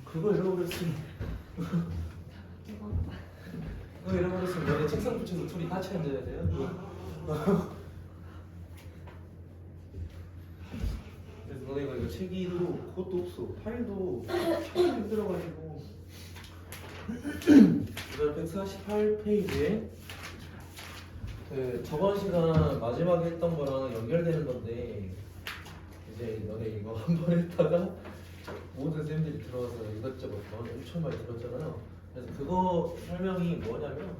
그거 잃어버렸으면 그거 잃어버렸으면 너네 책상 붙여서 둘이 같이 앉아야 돼요? 그래서 너네가 이거 책이도 그것도 없어. 파일도 참 힘들어가지고. 이번 148페이지에 그 저번 시간 마지막에 했던 거랑 연결되는 건데 이제 너네 이거 한 번 했다가 모든 쌤들이 들어와서 이것저것 엄청 많이 들었잖아요. 그래서 그거 설명이 뭐냐면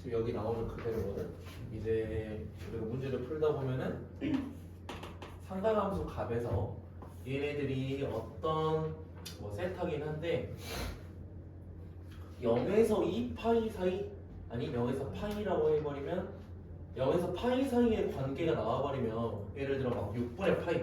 지금 여기 나오는 그대로거든. 이제 우리가 문제를 풀다 보면은 상가함수 값에서 얘네들이 어떤 뭐 세타긴 한데 0에서 2파이 사이 아니 0에서 파이라고 해버리면 0에서 파이 사이의 관계가 나와버리면 예를 들어 막 6분의 파이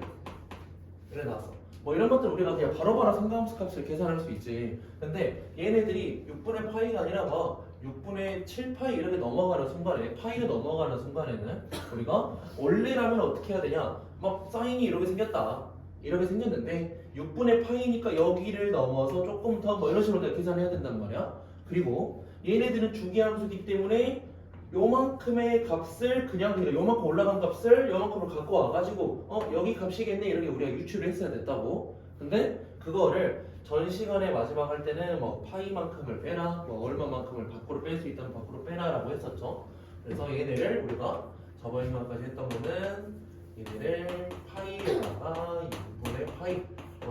이래 나왔어. 뭐 이런 것들 우리가 그냥 바로바로 상가함수 값을 계산할 수 있지. 근데 얘네들이 6분의 파이가 아니라 막 6분의 7파이 이렇게 넘어가는 순간에 파이가 넘어가는 순간에는 우리가 원래라면 어떻게 해야 되냐, 막 사인이 이렇게 생겼다 이렇게 생겼는데 6분의 파이니까 여기를 넘어서 조금 더 뭐 이런 식으로 계산해야 된단 말이야. 그리고 얘네들은 주기함수이기 때문에 요만큼의 값을 그냥 요만큼 올라간 값을 요만큼으로 갖고 와가지고 여기 값이겠네 이렇게 우리가 유추를 했어야 됐다고. 근데 그거를 전 시간에 마지막 할 때는 뭐 파이만큼을 빼라, 뭐 얼마만큼을 밖으로 뺄 수 있다면 밖으로 빼라라고 했었죠. 그래서 얘네를 우리가 저번 시간까지 했던 거는 얘네를 파이에다가 2분의 파이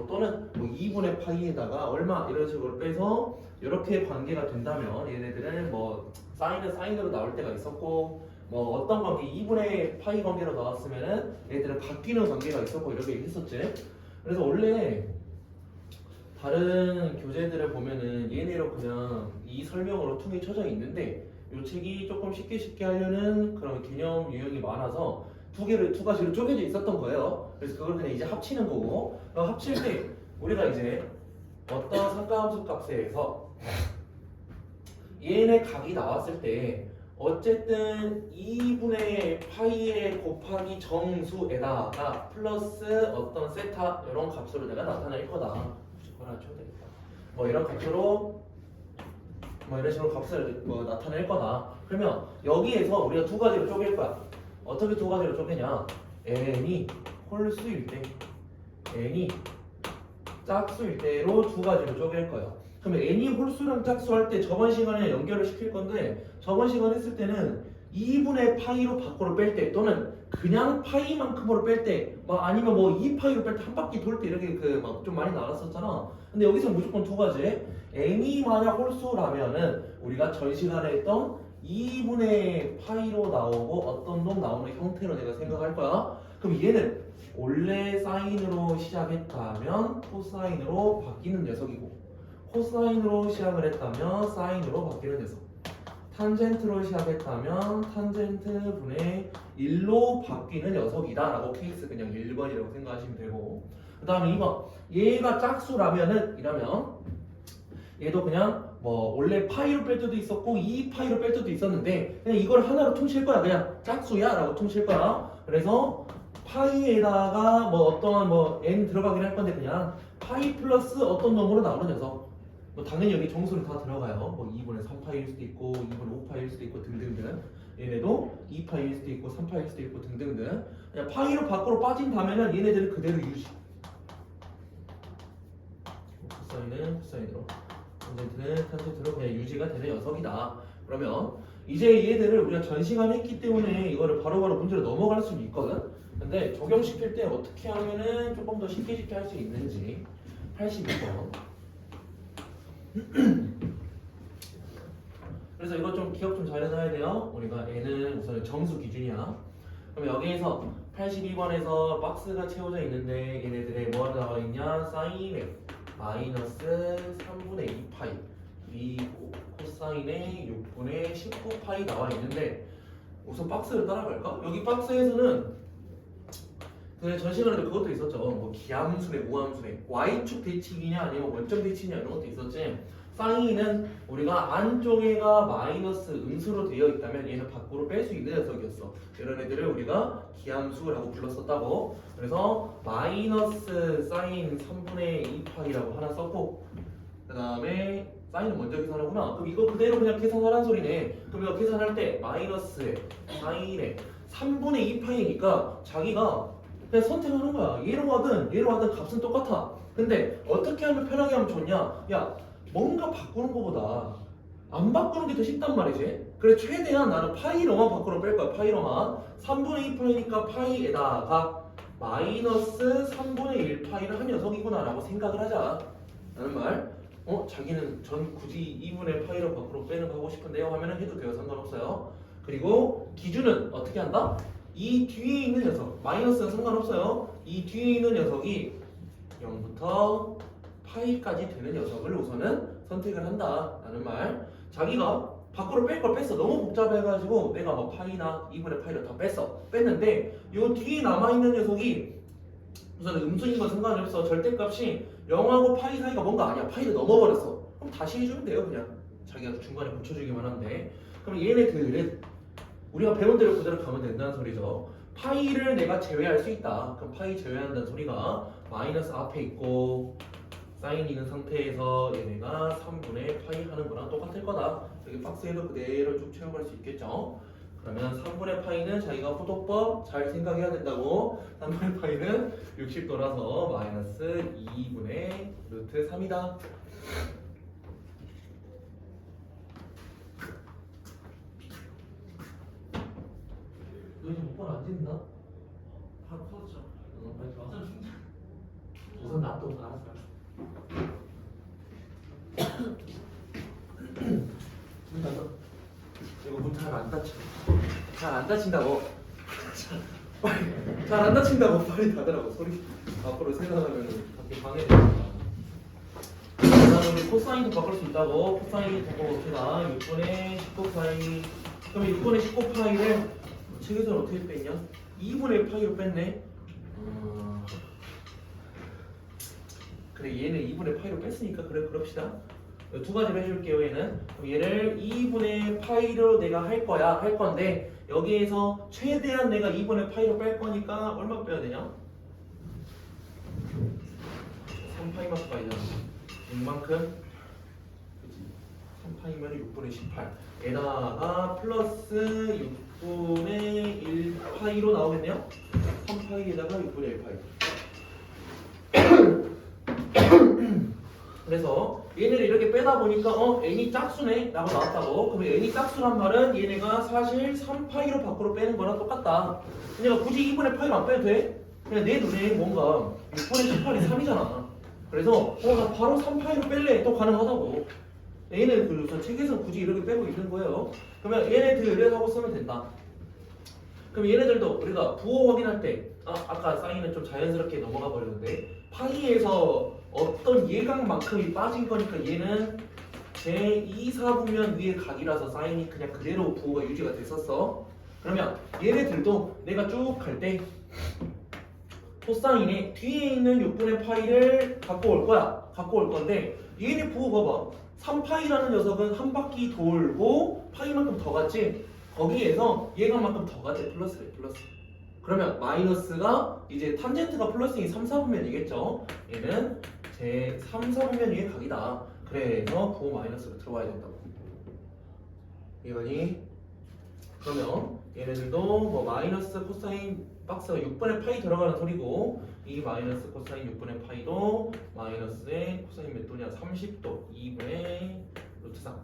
또는 뭐 2분의 파이에다가 얼마 이런 식으로 빼서 이렇게 관계가 된다면 얘네들은 뭐 사인은 사인으로 나올 때가 있었고 뭐 어떤 관계 2분의 파이 관계로 나왔으면은 얘네들은 바뀌는 관계가 있었고 이렇게 했었지. 그래서 원래 다른 교재들을 보면은 얘네로 그냥 이 설명으로 퉁이 쳐져 있는데 이 책이 조금 쉽게 하려는 그런 개념 유형이 많아서 두 가지로 쪼개져 있었던 거예요. 그래서 그걸 그냥 이제 합치는 거고, 합칠 때 우리가 이제 어떤 상가함수 값에서 얘네 각이 나왔을 때 어쨌든 2분의 파이에 곱하기 정수에다가 플러스 어떤 세타 이런 값으로 내가 나타낼 거다. 하나 쳐야 되겠다. 뭐 이런 값으로 뭐 이런 식으로 값을 뭐 나타낼 거다. 그러면 여기에서 우리가 두 가지로 쪼갤 거야. 어떻게 두 가지로 쪼개냐? n이 홀수일 때, n이 짝수일 때로 두 가지로 쪼갤 거야. 그러면 n이 홀수랑 짝수 할 때 저번 시간에 연결을 시킬 건데 저번 시간 했을 때는 2분의 파이로 밖으로 뺄 때 또는 그냥 파이만큼으로 뺄 때 막 아니면 뭐 2파이로 뺄 때 한 바퀴 돌 때 이렇게 그 막 좀 많이 나눴었잖아. 근데 여기서 무조건 두 가지. n이 만약 홀수라면은 우리가 전 시간에 했던 2분의 파이로 나오고 어떤 놈 나오는 형태로 내가 생각할 거야. 그럼 얘는 원래 사인으로 시작했다면 코사인으로 바뀌는 녀석이고 코사인으로 시작을 했다면 사인으로 바뀌는 녀석, 탄젠트로 시작했다면 탄젠트 분의 1로 바뀌는 녀석이다 라고 케이스 그냥 1번이라고 생각하시면 되고, 그 다음에 2번 얘가 짝수라면은 이러면 얘도 그냥 뭐 원래 파이로 뺄 때도 있었고 2파이로 뺄 때도 있었는데 그냥 이걸 하나로 퉁칠 거야. 그냥 짝수야 라고 퉁칠 거야. 그래서 파이에다가 뭐 어떠한 뭐 n 들어가긴 할 건데 그냥 파이 플러스 어떤 놈으로 나오는 녀석, 뭐 당연히 여기 정수는 다 들어가요. 뭐 2분의 3파일 수도 있고 2분의 5파일 수도 있고 등등등. 얘네도 2파일 수도 있고 3파일 수도 있고 등등등. 그냥 파이로 밖으로 빠진다면은 얘네들은 그대로 유지. 코사인은 코사인으로, 탄젠트는 탄젠트로 그냥 유지가 되는 녀석이다. 그러면 이제 얘들을 우리가 전 시간에 했기 때문에 이거를 바로바로 문제로 넘어갈 수는 있거든. 근데 적용시킬 때 어떻게 하면은 조금 더 쉽게 할 수 있는지 82번. 그래서 이거 좀 기억 좀 잘해놔야 돼요. 우리가 n은 우선 정수 기준이야. 그럼 여기에서 82번에서 박스가 채워져 있는데 얘네들의 뭐가 나와 있냐? 사인의 마이너스 3분의 2파이 그리고 코사인의 6분의 19파이 나와 있는데 우선 박스를 따라갈까? 여기 박스에서는 그 전 시간에도 그것도 있었죠. 뭐 기함수네, 무함수네, y축 대칭이냐 아니면 원점 대칭이냐 이런 것도 있었지. 사인은 우리가 안쪽에가 마이너스 음수로 되어 있다면 얘는 밖으로 뺄 수 있는 녀석이었어. 이런 애들을 우리가 기함수라고 불렀었다고. 그래서 마이너스 사인 3분의 2파이라고 하나 썼고, 그 다음에 사인은 먼저 계산하구나. 그럼 이거 그대로 그냥 계산하라는 소리네. 그럼 이거 계산할 때 마이너스에 사인에 3분의 2파이니까 자기가 그냥 선택하는 거야. 얘로 하든 얘로 하든 값은 똑같아. 근데 어떻게 하면 편하게 하면 좋냐? 야, 뭔가 바꾸는 것보다 안 바꾸는 게 더 쉽단 말이지. 그래 최대한 나는 파이로만 밖으로 뺄 거야. 파이로만 3분의 2파이니까 파이에다가 마이너스 3분의 1파이를 한 녀석이구나 라고 생각을 하자 라는 말. 자기는 전 굳이 2분의 파이로 밖으로 빼는 거 하고 싶은데요 하면은 해도 돼요. 상관없어요. 그리고 기준은 어떻게 한다? 이 뒤에 있는 녀석 마이너스는 상관없어요. 이 뒤에 있는 녀석이 0부터 파이까지 되는 녀석을 우선은 선택을 한다 라는 말. 자기가 밖으로 뺄 걸 뺐어. 너무 복잡해가지고 내가 뭐 파이나 2분의 파이를 다 뺐는데 요 뒤에 남아있는 녀석이 우선 음수인 건 상관이 없어. 절대값이 0하고 파이 사이가 뭔가 아니야. 파이를 넘어버렸어. 그럼 다시 해주면 돼요. 그냥 자기가 중간에 붙여주기만 하는데. 그럼 얘네들은 우리가 배운 대로 그대로 가면 된다는 소리죠. 파이를 내가 제외할 수 있다. 그럼 파이 제외한다는 소리가 마이너스 앞에 있고 사인이 있는 상태에서 얘네가 3분의 파이 하는 거랑 똑같을 거다. 여기 박스에도 그대로 쭉 채워갈 수 있겠죠. 그러면 3분의 파이는 자기가 호도법 잘 생각해야 된다고. 3분의 파이는 60 돌아서 마이너스 2분의 루트 3이다. 너 이제 목번 안 찢는다? 바로 커졌죠. 빨리 가. 맞아요, 충전. 우선 놔둬. 알았어. 문 닫아. 이거 문 잘 안 닫혀. 잘 안 닫힌다고. 잘 안 닫힌다고 빨리 닫으라고. 소리 앞으로 생각하면 밖에 방해되니까. 그다음에 우리 코사인도 바꿀 수 있다고. 코사인 바꿔봅시다. 6분의 19파이. 그럼 6분의 19파이를 책에서는 어떻게 뺐냐? 2분의 파이로 뺐네. 그래 얘는 2분의 파이로 뺐으니까 그래 그럽시다. 두 가지로 해줄게요. 얘는 그럼 얘를 2분의 파이로 내가 할 거야. 할 건데 여기에서 최대한 내가 2분의 파이로 뺄 거니까 얼마 빼야 되냐? 3파이만 파이잖아. 6만큼 그치? 3파이면 6분의 18 에다가 플러스 6분의 1파이로 나오겠네요. 3파이에다가 6분의 1파이. 그래서 얘네를 이렇게 빼다 보니까 n이 짝수네 라고 나왔다고. 그럼 n이 짝수란 말은 얘네가 사실 3파이로 밖으로 빼는 거랑 똑같다. 내가 굳이 2분의 파이로 안 빼도 돼? 그냥 내 눈에 뭔가 6분의 18이 3이잖아. 그래서 나 바로 3파이로 뺄래 또 가능하다고. 얘네 그래서 책에서 굳이 이렇게 빼고 있는 거예요. 그러면 얘네들을 하고 쓰면 된다. 그럼 얘네들도 우리가 부호 확인할 때 아까 사인은 좀 자연스럽게 넘어가 버렸는데 파이에서 어떤 예각만큼이 빠진 거니까 얘는 제2사분면 위의 각이라서 사인이 그냥 그대로 부호가 유지가 됐었어. 그러면 얘네들도 내가 쭉 갈 때 코사인의 뒤에 있는 6분의 파이를 갖고 올 거야. 갖고 올 건데 얘네 부호 봐봐. 3파이라는 녀석은 한 바퀴 돌고 파이만큼 더 갔지. 거기에서 얘가만큼 더 갔지. 플러스래 플러스. 그러면 마이너스가 이제 탄젠트가 플러스인 3, 4분면이겠죠. 얘는 제 3, 4분면 위의 각이다. 그래서 부호 마이너스로 들어와야 된다고. 이거니? 그러면 얘네들도 뭐 마이너스 코사인 박스가 6분의 파이 들어가는 소리고 이 마이너스 코사인 6분의 파이도 마이너스의 코사인 몇 도냐? 30도 2분의 루트 3.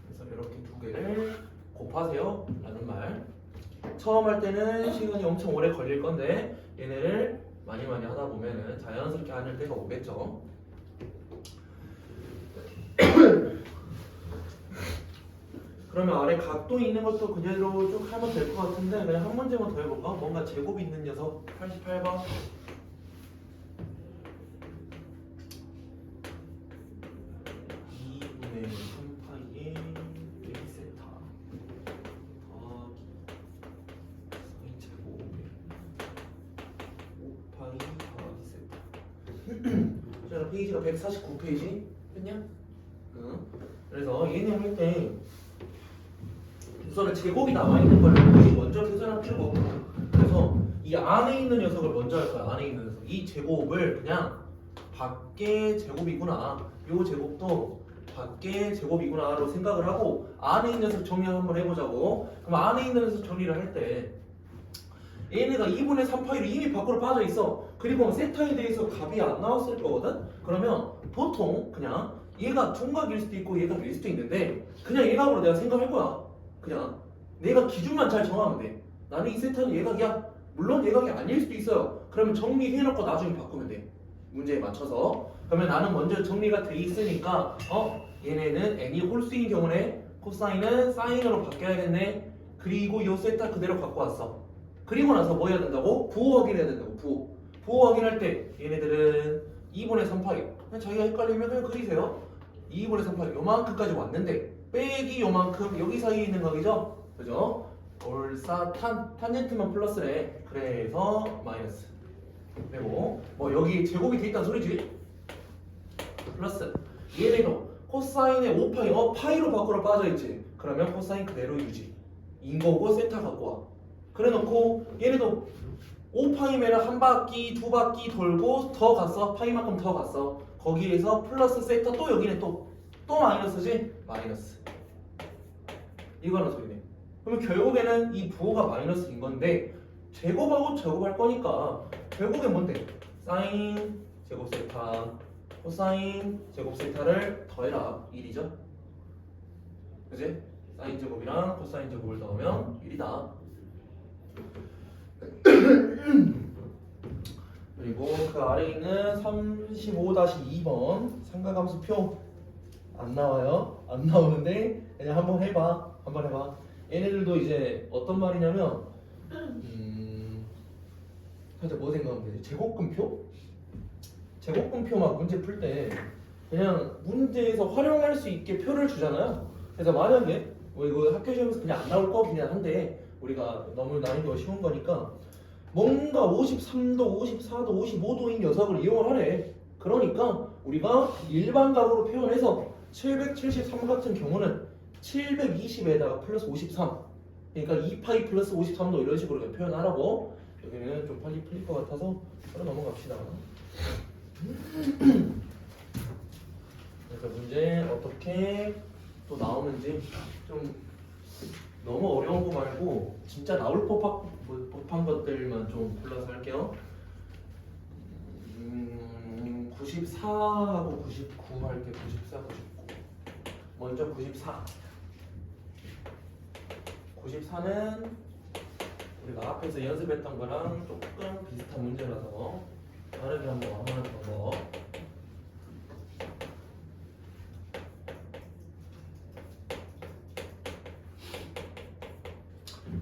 그래서 이렇게 두 개를 곱하세요 라는 말. 처음 할 때는 시간이 엄청 오래 걸릴 건데 얘네를 많이 하다 보면은 자연스럽게 하는 때가 오겠죠. 그러면 아래 각도 있는 것도 그대로 쭉 하면 될 것 같은데 그냥 한 문제만 더 해볼까? 뭔가 제곱이 있는 녀석 88번. 페이지가 149페이지 했냐? 응. 그래서 얘는 할 때 우선은 제곱이 나와 있는 걸 굳이 먼저 계산할 필요가 없고, 그래서 이 안에 있는 녀석을 먼저 할 거야. 안에 있는 녀석. 이 제곱을 그냥 밖에 제곱이구나. 요 제곱도 밖에 제곱이구나로 생각을 하고 안에 있는 녀석 정리 한번 해보자고. 그럼 안에 있는 녀석 정리를 할 때 얘네가 2분의 3파이로 이미 밖으로 빠져 있어. 그리고 세타에 대해서 값이 안 나왔을 거거든. 그러면 보통 그냥 얘가 총각일 수도 있고 얘가 일 수도 있는데 그냥 얘값으로 내가 생각할 거야. 그냥 내가 기준만 잘 정하면 돼. 나는 이 세타는 얘각이야. 물론 얘각이 아닐 수도 있어요. 그러면 정리해놓고 나중에 바꾸면 돼. 문제에 맞춰서. 그러면 나는 먼저 정리가 돼 있으니까 얘네는 n이 홀수인 경우에 코사인은 사인으로 바뀌어야겠네. 그리고 이 세타 그대로 갖고 왔어. 그리고 나서 뭐 해야 된다고? 부호 확인해야 된다고. 부호 확인할 때 얘네들은 2분의 3파이. 그냥 자기가 헷갈리면 그냥 그리세요. 2분의 3파이 요만큼까지 왔는데 빼기 요만큼 여기 사이에 있는 각이죠? 그죠? 올사 탄젠트만 플러스래. 그래서 마이너스. 그리고 뭐 여기 제곱이 돼 있다는 소리지. 플러스 얘네도 코사인의 5파이 파이로 밖으로 빠져있지. 그러면 코사인 그대로 유지. 인 거고 세타 갖고 와. 그래 놓고 얘네도 5파이면 한 바퀴 두 바퀴 돌고 더 갔어. 파이만큼 더 갔어. 거기에서 플러스 세타 또 여기는 또 마이너스지? 마이너스. 이거는 소리네. 그러면 결국에는 이 부호가 마이너스인 건데 제곱하고 제곱할 거니까 결국엔 뭔데? 사인 제곱 세타 코사인 제곱 세타를 더해라. 1이죠? 그지? 사인 제곱이랑 코사인 제곱을 더하면 1이다. 그리고 그 아래에 있는 35-2번 삼각함수표 안 나와요? 안 나오는데 그냥 한번 해봐. 얘네들도 이제 어떤 말이냐면 살짝 뭐 생각하면 되지? 제곱근표 막 문제 풀 때 그냥 문제에서 활용할 수 있게 표를 주잖아요. 그래서 만약에 뭐 이거 학교 시험에서 그냥 안 나올 거기는 한데 우리가 너무 난이도가 쉬운 거니까 뭔가 53도, 54도, 55도인 녀석을 이용을 하래. 그러니까 우리가 일반각으로 표현해서 773 같은 경우는 720에다가 플러스 53, 그러니까 2파이 플러스 53도 이런 식으로 그냥 표현하라고. 여기는 좀 빨리 풀릴 것 같아서 바로 넘어갑시다. 그래서 문제 어떻게 또 나오는지 좀 너무 어려운 거 말고 진짜 나올 법한 것들만 좀 골라서 할게요. 94하고 99 할게. 94, 99. 먼저 94. 94는 우리가 앞에서 연습했던 거랑 조금 비슷한 문제라서 다르게 한번 더.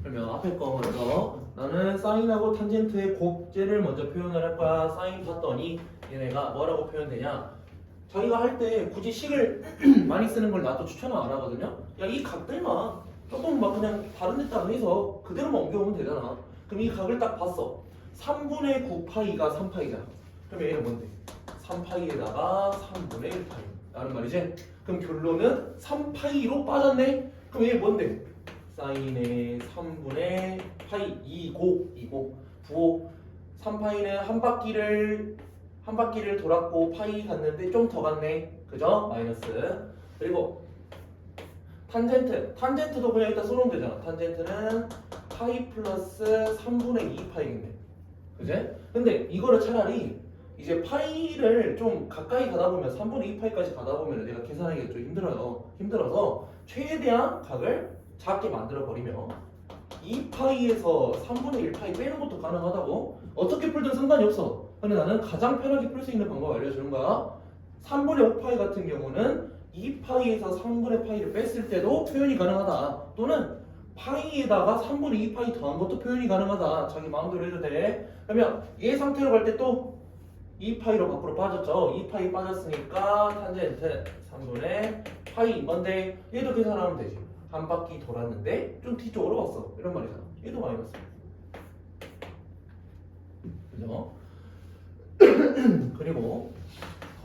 그러면 앞에 거 먼저 나는 사인하고 탄젠트의 곱제를 먼저 표현을 할 거야. 사인 봤더니 얘네가 뭐라고 표현되냐? 자기가 할 때 굳이 식을 많이 쓰는 걸 나도 추천을 안 하거든요. 야, 이 각들만 조금 막 그냥 다른 데다가 해서 그대로만 옮겨오면 되잖아. 그럼 이 각을 딱 봤어. 3분의 9파이가 3파이잖아. 그럼 얘는 뭔데? 3파이에다가 3분의 1파이 라는 말이지. 그럼 결론은 3파이로 빠졌네? 그럼 얘 뭔데? 사인의 3분의 파이 2고 부호 3파이는 한 바퀴를 돌았고 파이 갔는데 좀 더 갔네. 그죠? 마이너스. 그리고 탄젠트도 그냥 일단 써놓으면 되잖아. 탄젠트는 파이 플러스 3분의 2파이겠네. 그제? 근데 이거를 차라리 이제 파이를 좀 가까이 가다 보면 3분의 2파이까지 가다 보면 내가 계산하기가 좀 힘들어서 최대한 각을 작게 만들어 버리면 2파이에서 3분의 1파이 빼는 것도 가능하다고. 어떻게 풀든 상관이 없어. 근데 나는 가장 편하게 풀 수 있는 방법을 알려주는 거야. 3분의 5파이 같은 경우는 2파이에서 3분의 파이를 뺐을 때도 표현이 가능하다. 또는 파이에다가 3분의 2파이 더한 것도 표현이 가능하다. 자기 마음대로 해도 돼. 그러면 얘 상태로 갈 때 또 2파이로 밖으로 빠졌죠. 2파이 빠졌으니까 탄젠트 3분의 파이 건데 얘도 계산하면 되지. 한 바퀴 돌았는데 좀 뒤쪽으로 갔어. 이런 말이잖아. 얘도 마이너스. 그죠? 그리고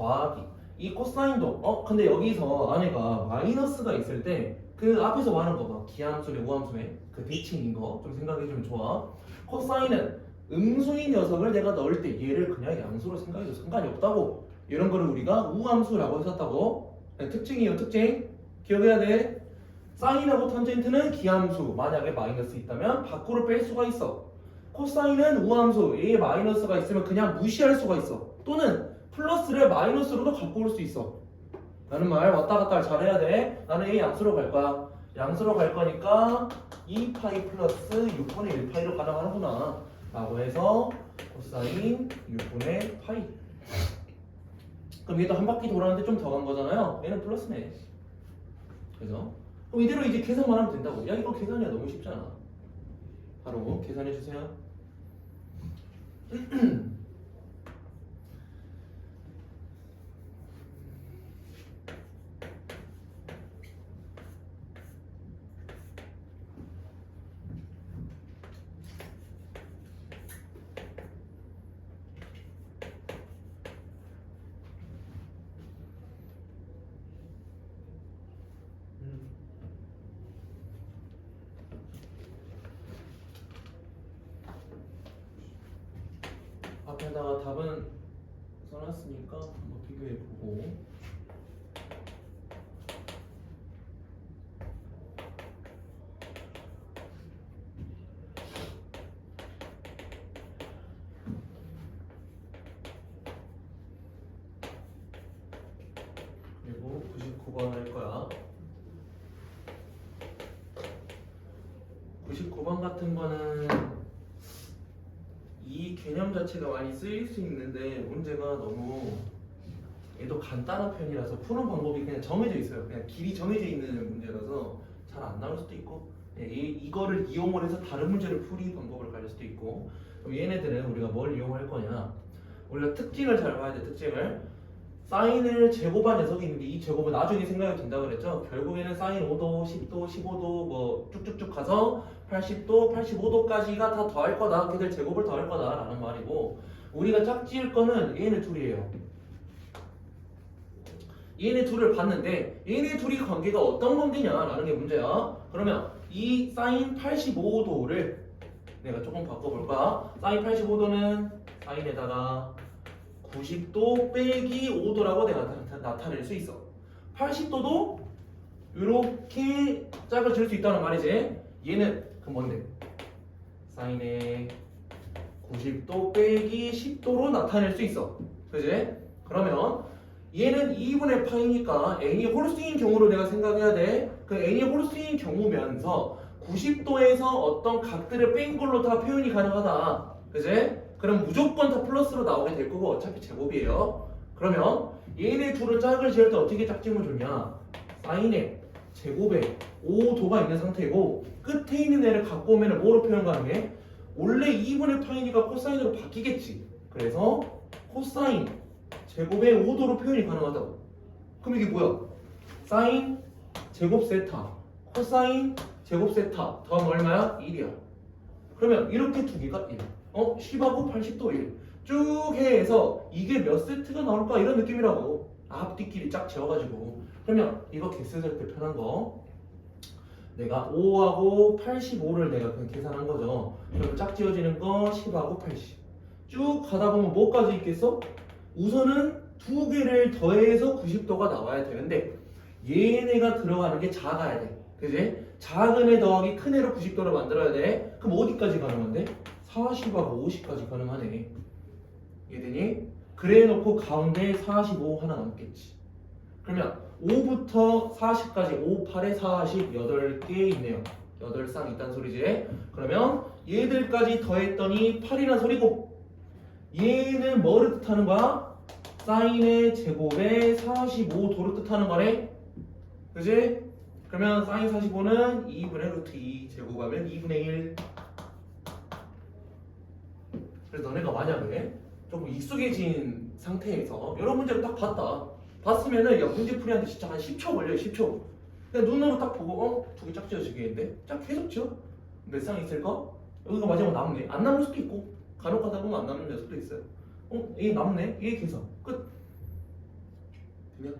더하기 이 코사인도 근데 여기서 안에가 마이너스가 있을 때 그 앞에서 말한 거 막 기하함수네 우함수네 그 대칭인 거 좀 생각해주면 좋아. 코사인은 음수인 녀석을 내가 넣을 때 얘를 그냥 양수로 생각해도 상관이 없다고. 이런 거를 우리가 우함수라고 했었다고. 네, 특징이에요 특징. 기억해야 돼. 사인하고 탄젠트는 기함수 만약에 마이너스 있다면 밖으로 뺄 수가 있어. 코사인은 우함수 얘에 마이너스가 있으면 그냥 무시할 수가 있어. 또는 플러스를 마이너스로도 갖고 올 수 있어. 라는 말 왔다 갔다 잘해야 돼. 나는 A 양수로 갈 거야. 양수로 갈 거니까 2파이 플러스 6분의 1파이로 가능하는구나 라고 해서 코사인 6분의 파이. 그럼 얘도 한 바퀴 돌았는데 좀 더 간 거잖아요. 얘는 플러스네. 그죠? 그럼 이대로 이제 계산만 하면 된다고. 야 이거 계산이야 너무 쉽잖아. 바로 계산해 주세요. 앞에다가 답은 써놨으니까 한번 비교해보고. 그리고 99번 할 거야. 99번 같은 거는 이 개념 자체가 많이 쓰일 수 있는데 문제가 너무 얘도 간단한 편이라서 푸는 방법이 그냥 정해져 있어요. 그냥 길이 정해져 있는 문제라서 잘 안 나올 수도 있고 이거를 이용을 해서 다른 문제를 풀이 방법을 가질 수도 있고. 그럼 얘네들은 우리가 뭘 이용할 거냐, 우리가 특징을 잘 봐야 돼. 특징을 사인을 제곱한 녀석이 있는데 이 제곱은 나중에 생각이 된다고 그랬죠. 결국에는 사인 5도, 10도, 15도 뭐 쭉쭉쭉 가서 80도, 85도까지가 다 더할 거다. 걔들 제곱을 더할 거다 라는 말이고, 우리가 짝지을 거는 얘네 둘이에요. 얘네 둘을 봤는데 얘네 둘이 관계가 어떤 관계냐라는 게 문제야. 그러면 이 사인 85도를 내가 조금 바꿔볼까? 사인 85도는 사인에다가 90도 빼기 5도라고 내가 나타낼 수 있어. 80도도 이렇게 짝을 지을 수 있다는 말이지. 얘는 그 뭔데? 사인에 90도 빼기 10도로 나타낼 수 있어. 그지? 그러면 얘는 2분의 파이니까 n이 홀수인 경우로 내가 생각해야 돼. 그 n이 홀수인 경우면서 90도에서 어떤 각들을 뺀 걸로 다 표현이 가능하다. 그지? 그럼 무조건 다 플러스로 나오게 될 거고 어차피 제곱이에요. 그러면 얘네 둘을 짝을 지을 때 어떻게 짝지으면 좋냐? 사인에 제곱에 5도가 있는 상태고 끝에 있는 애를 갖고 오면 뭐로 표현 가능해? 원래 2분의 파이니까 코사인으로 바뀌겠지. 그래서 코사인 제곱에 5도로 표현이 가능하다고. 그럼 이게 뭐야? 사인 제곱 세타 코사인 제곱 세타 더하면 얼마야? 1이야. 그러면 이렇게 두 개가 1. 10하고 80도 1. 쭉 해서 이게 몇 세트가 나올까 이런 느낌이라고. 앞뒤끼리 짝 지어가지고. 그러면 이거 개수 셀 때 편한 거. 내가 5하고 85를 내가 그냥 계산한 거죠. 그럼 짝 지어지는 거 10하고 80. 쭉 가다 보면 뭐까지 있겠어? 우선은 두 개를 더해서 90도가 나와야 되는데 얘네가 들어가는 게 작아야 돼. 그지? 작은 애 더하기 큰 애로 90도를 만들어야 돼. 그럼 어디까지 가능한데? 40하고 50까지 가능하네. 얘들이 그래 놓고 가운데 45 하나 남겠지. 그러면 5부터 40까지 5, 8에 40 8개 있네요. 8쌍 있단 소리지. 그러면 얘들까지 더했더니 8이란 소리고, 얘는 뭐를 뜻하는 거야? 사인의 제곱에 45도를 뜻하는 거네. 그지? 그러면 사인 45는 2분의 루트 2 제곱하면 2분의 1. 그래서 너네가 만약에 조금 익숙해진 상태에서 여러 문제를 딱 봤으면은 야 문제풀이한테 진짜 한 10초 걸려요. 10초. 그냥 눈으로 딱 보고 두 개 짝 지어지겠는데? 짝 계속 지어? 몇 쌍 있을까? 여기가 마지막에 남네. 안 남을 수도 있고 간혹 가다 보면 안 남는 녀석도 있어요. 얘 남네? 얘 계산 끝. 그냥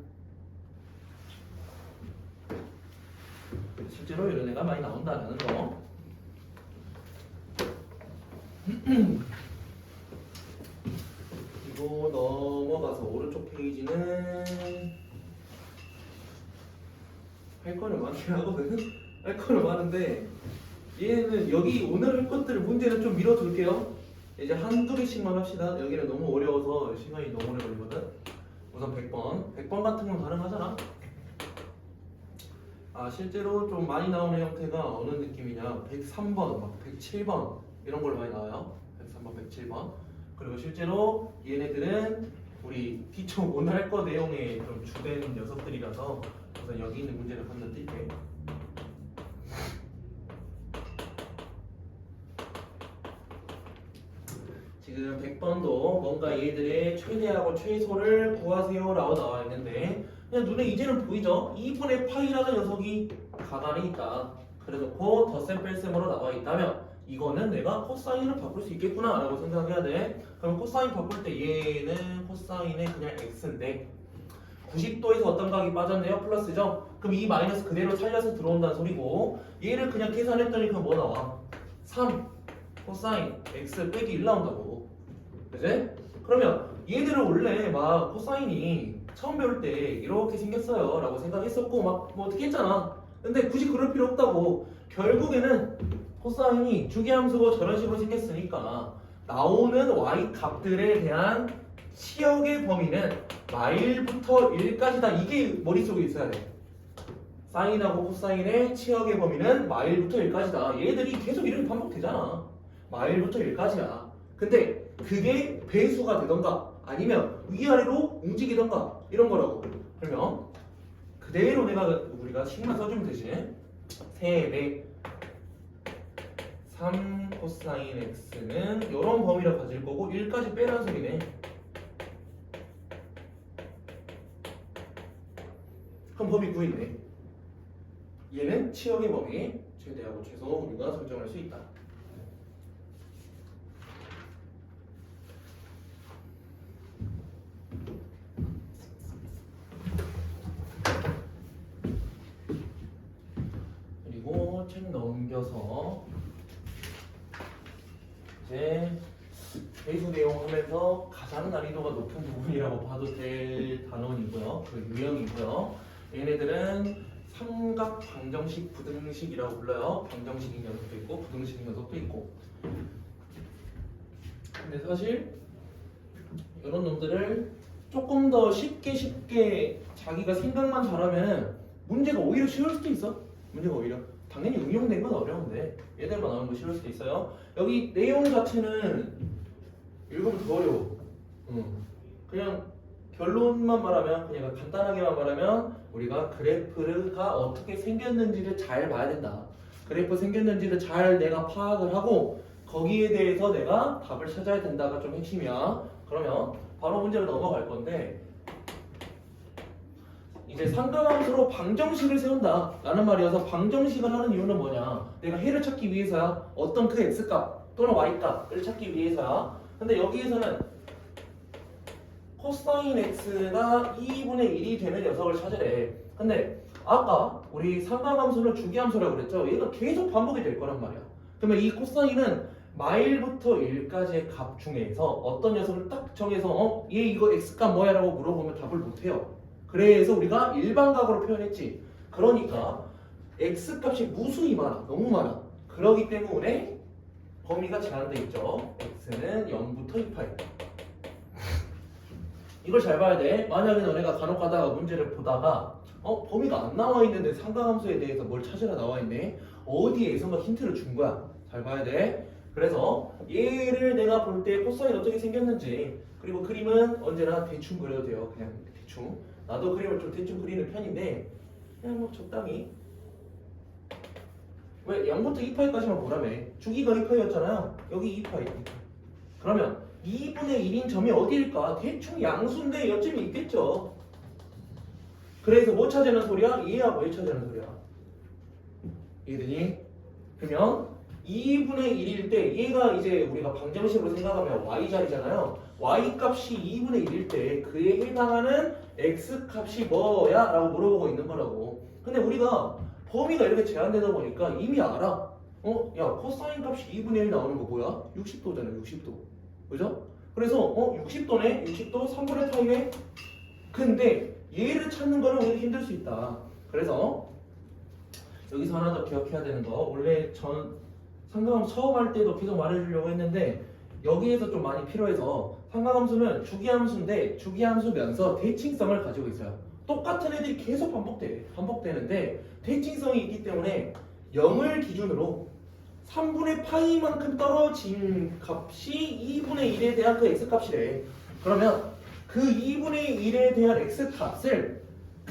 실제로 이런 애가 많이 나온다라는 거. 그리고 넘어가서 오른쪽 페이지는 할 거는 많긴 하거든. 할 거는 많은데 얘는 여기 오늘 할 것들 문제는 좀 밀어둘게요. 이제 한두 개씩만 합시다. 여기는 너무 어려워서 시간이 너무 오래 걸리거든. 우선 100번 같은 건 가능하잖아. 아 실제로 좀 많이 나오는 형태가 어느 느낌이냐, 103번, 막 107번 이런 걸 많이 나와요. 103번, 107번. 그리고 실제로 얘네들은 우리 티처 오늘 할 거 내용의 좀 주된 녀석들이라서 우선 여기 있는 문제를 건너뛸게. 지금 100번도 뭔가 얘들의 최대하고 최소를 구하세요 라고 나와 있는데 그냥 눈에 이제는 보이죠? 2분의 파이라는 녀석이 가만히 있다. 그래놓고 덧셈 뺄셈으로 나와 있다면 이거는 내가 코사인을 바꿀 수 있겠구나 라고 생각해야 돼. 그럼 코사인 바꿀 때 얘는 코사인의 그냥 x인데 90도에서 어떤 각이 빠졌네요? 플러스죠? 그럼 이 마이너스 그대로 살려서 들어온다는 소리고 얘를 그냥 계산했더니 그럼 뭐 나와? 3 코사인 x 빼기 1 나온다고. 그지? 그러면 얘들은 원래 막 코사인이 처음 배울 때 이렇게 생겼어요 라고 생각했었고 막 뭐 어떻게 했잖아. 근데 굳이 그럴 필요 없다고. 결국에는 코사인이 주기함수고 저런 식으로 생겼으니까 나오는 y 값들에 대한 치역의 범위는 마일부터 1까지다. 이게 머릿속에 있어야 돼. 사인하고 코사인의 치역의 범위는 마일부터 1까지다. 얘들이 계속 이렇게 반복되잖아. 마일부터 1까지야. 근데 그게 배수가 되던가 아니면 위아래로 움직이던가 이런 거라고. 그러면 그대로 우리가 식만 써주면 되지. 3배 3 코사인 x는 이런 범위를 가질 거고 1까지 빼라는 소리네. 그럼 범위 9있네. 얘는 치역의 범위 최대하고 최소 우리가 설정할 수 있다. 그리고 책 넘겨서 이제 배수 내용 하면서 가장 난이도가 높은 부분이라고 봐도 될 단원이고요. 그 유형이고요. 얘네들은 삼각 방정식, 부등식이라고 불러요. 방정식인 녀석도 있고 부등식인 녀석도 있고. 근데 사실 이런 놈들을 조금 더 쉽게 자기가 생각만 잘하면 문제가 오히려 쉬울 수도 있어. 문제가 오히려 당연히 응용된 건 어려운데 얘들만 나오는 거 쉬울 수도 있어요. 여기 내용 자체는 읽으면 더 어려워. 그냥 결론만 말하면, 그냥 간단하게만 말하면 우리가 그래프가 어떻게 생겼는지를 잘 봐야 된다. 그래프 생겼는지를 잘 내가 파악을 하고 거기에 대해서 내가 답을 찾아야 된다가 좀 핵심이야. 그러면 바로 문제로 넘어갈 건데, 이제 상가함수로 방정식을 세운다 라는 말이어서 방정식을 하는 이유는 뭐냐, 내가 해를 찾기 위해서야. 어떤 그 x값 또는 y값을 찾기 위해서야. 근데 여기에서는 코사인 x가 2분의 1이 되는 녀석을 찾으래. 근데 아까 우리 상가함수는 주기함수라고 그랬죠. 얘가 계속 반복이 될 거란 말이야. 그러면 이 코사인은 마일부터 1까지의 값 중에서 어떤 녀석을 딱 정해서 얘 이거 x값 뭐야 라고 물어보면 답을 못해요. 그래서 우리가 일반각으로 표현했지. 그러니까 x값이 무수히 많아. 너무 많아. 그러기 때문에 범위가 제한돼 있죠. x는 0부터 2파이. 이걸 잘 봐야 돼. 만약에 너네가 간혹 가다가 문제를 보다가 범위가 안 나와 있는데 상가함수에 대해서 뭘 찾으라 나와 있네. 어디에 예선가 힌트를 준 거야. 잘 봐야 돼. 그래서 얘를 내가 볼 때 코사인 어떻게 생겼는지, 그리고 그림은 언제나 대충 그려도 돼요. 그냥 대충. 나도 그림을 좀 대충 그리는 편인데 그냥 뭐 적당히. 왜 0부터 2파이까지만 보라며. 주기가 2파이였잖아요. 여기 2파이. 그러면 2분의 1인 점이 어디일까? 대충 양수인데 여점이 있겠죠. 그래서 뭐 찾으는 소리야? 얘하고 얘 찾으는 소리야. 이해되니? 그러면 2분의 1일 때 얘가 이제 우리가 방정식으로 생각하면 y 자리잖아요. y 값이 2분의 1일 때 그에 해당하는 x 값이 뭐야? 라고 물어보고 있는 거라고. 근데 우리가 범위가 이렇게 제한되다 보니까 이미 알아. 야, 코사인 값이 2분의 1 나오는 거 뭐야? 60도잖아, 60도. 그죠? 그래서 60도네? 60도 3분의 파이네? 근데 얘를 찾는 거는 우리가 힘들 수 있다. 그래서 여기서 하나 더 기억해야 되는 거, 원래 전 삼각함수 처음 할 때도 계속 말해주려고 했는데 여기에서 좀 많이 필요해서, 삼각함수는 주기함수인데 주기함수면서 대칭성을 가지고 있어요. 똑같은 애들이 계속 반복되는데 대칭성이 있기 때문에 0을 기준으로 3분의 파이만큼 떨어진 값이 2분의 1에 대한 그 x값이래. 그러면 그 2분의 1에 대한 x값을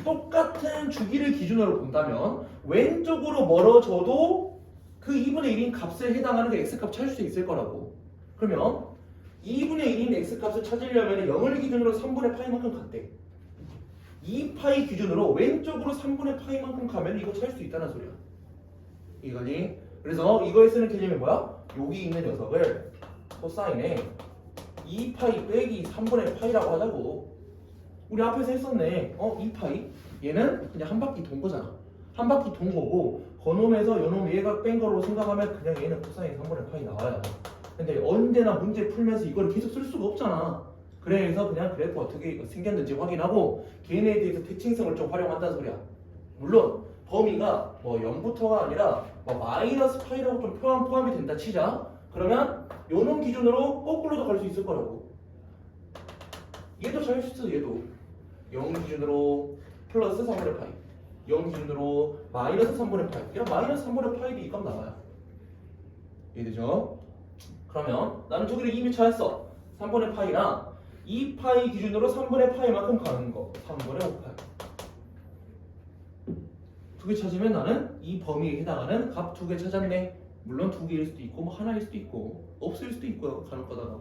똑같은 주기를 기준으로 본다면 왼쪽으로 멀어져도 그 2분의 1인 값에 해당하는 그 x값 찾을 수 있을 거라고. 그러면 2분의 1인 x값을 찾으려면 0을 기준으로 3분의 파이만큼 갔대. 2파이 기준으로 왼쪽으로 3분의 파이만큼 가면 이거 찾을 수 있다는 소리야. 이거니? 그래서 이거에 쓰는 개념이 뭐야? 여기 있는 녀석을 코사인에 2파이 빼기 3분의 파이라고 하자고. 우리 앞에서 했었네. 2파이? 얘는 그냥 한 바퀴 돈 거잖아. 한 바퀴 돈 거고 거놈에서 요놈 얘가 뺀 거로 생각하면 그냥 얘는 코사인 3분의 파이 나와요. 근데 언제나 문제 풀면서 이걸 계속 쓸 수가 없잖아. 그래서 그냥 그래프 어떻게 생겼는지 확인하고 걔네에 대해서 대칭성을 좀 활용한다는 소리야. 물론 범위가 뭐 0부터가 아니라 뭐 마이너스 파이라고 좀 포함이 된다 치자. 그러면 요놈 기준으로 거꾸로도 갈 수 있을 거라고. 얘도 잘 수 있어. 얘도 0 기준으로 플러스 3분의 파이, 0 기준으로 마이너스 3분의 파이. 이런 마이너스 3분의 파이도 이 값 나와요. 이해되죠? 그러면 나는 저기를 이미 찾았어. 3분의 파이랑 2파이 기준으로 3분의 파이만큼 가는 거 3분의 5파이. 두 개 찾으면 나는 이 범위에 해당하는 값 두 개 찾았네. 물론 두 개일 수도 있고 뭐 하나일 수도 있고 없을 수도 있고요. 간혹 가다가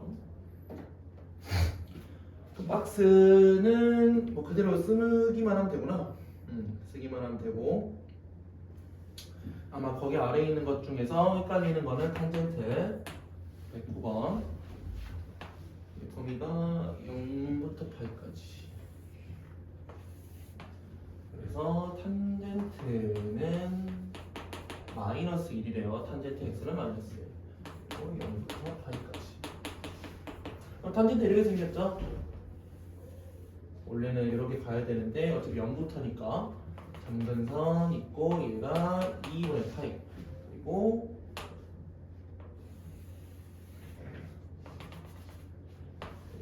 그 박스는 뭐 그대로 쓰기만 하면 되구나. 쓰기만 하면 되고, 아마 거기 아래에 있는 것 중에서 헷갈리는 거는 탄젠트 109번. 범위가 0부터 파이까지. 그래서 탄젠트는 마이너스 1이래요. 탄젠트 x는 마이너스 1. 그리고 0부터 파이까지. 그럼 탄젠트 이렇게 생겼죠? 원래는 이렇게 가야 되는데 어차피 0부터니까 점근선 있고 얘가 2분의 파이, 그리고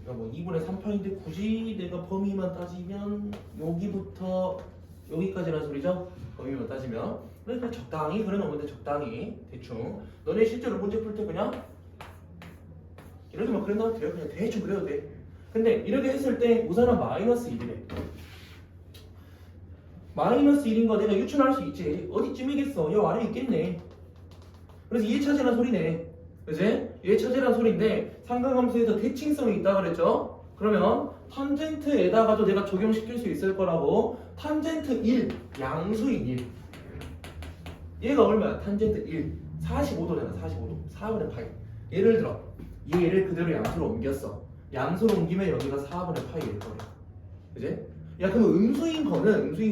뭐 2분의 3파인데 굳이 내가 범위만 따지면 여기부터 여기까지라는 소리죠? 범위만 따지면. 그러니까 적당히 그려놓으면 돼. 적당히 대충. 너네 실제로 문제 풀 때 그냥 이렇게만 그려놔도 돼요. 그냥 대충 그려도 돼. 근데 이렇게 했을 때 우선은 마이너스 1이래. 마이너스 1인 거 내가 유추할 수 있지. 어디쯤이겠어? 여 아래 있겠네. 그래서 얘 찾으란 소리네. 그치? 얘 찾으란 소리인데 삼각함수에서 대칭성이 있다 그랬죠? 그러면 탄젠트에다가도 내가 적용시킬 수 있을 거라고. 탄젠트 1, 양수인 1. 얘가 얼마야? 탄젠트 1, 45도잖아. 45도. 4분의 파이. 예를 들어 얘를 그대로 양수로 옮겼어. 양수로 옮기면 여기가 4분의 파이일 거야. 그치? 야, 그럼 음수인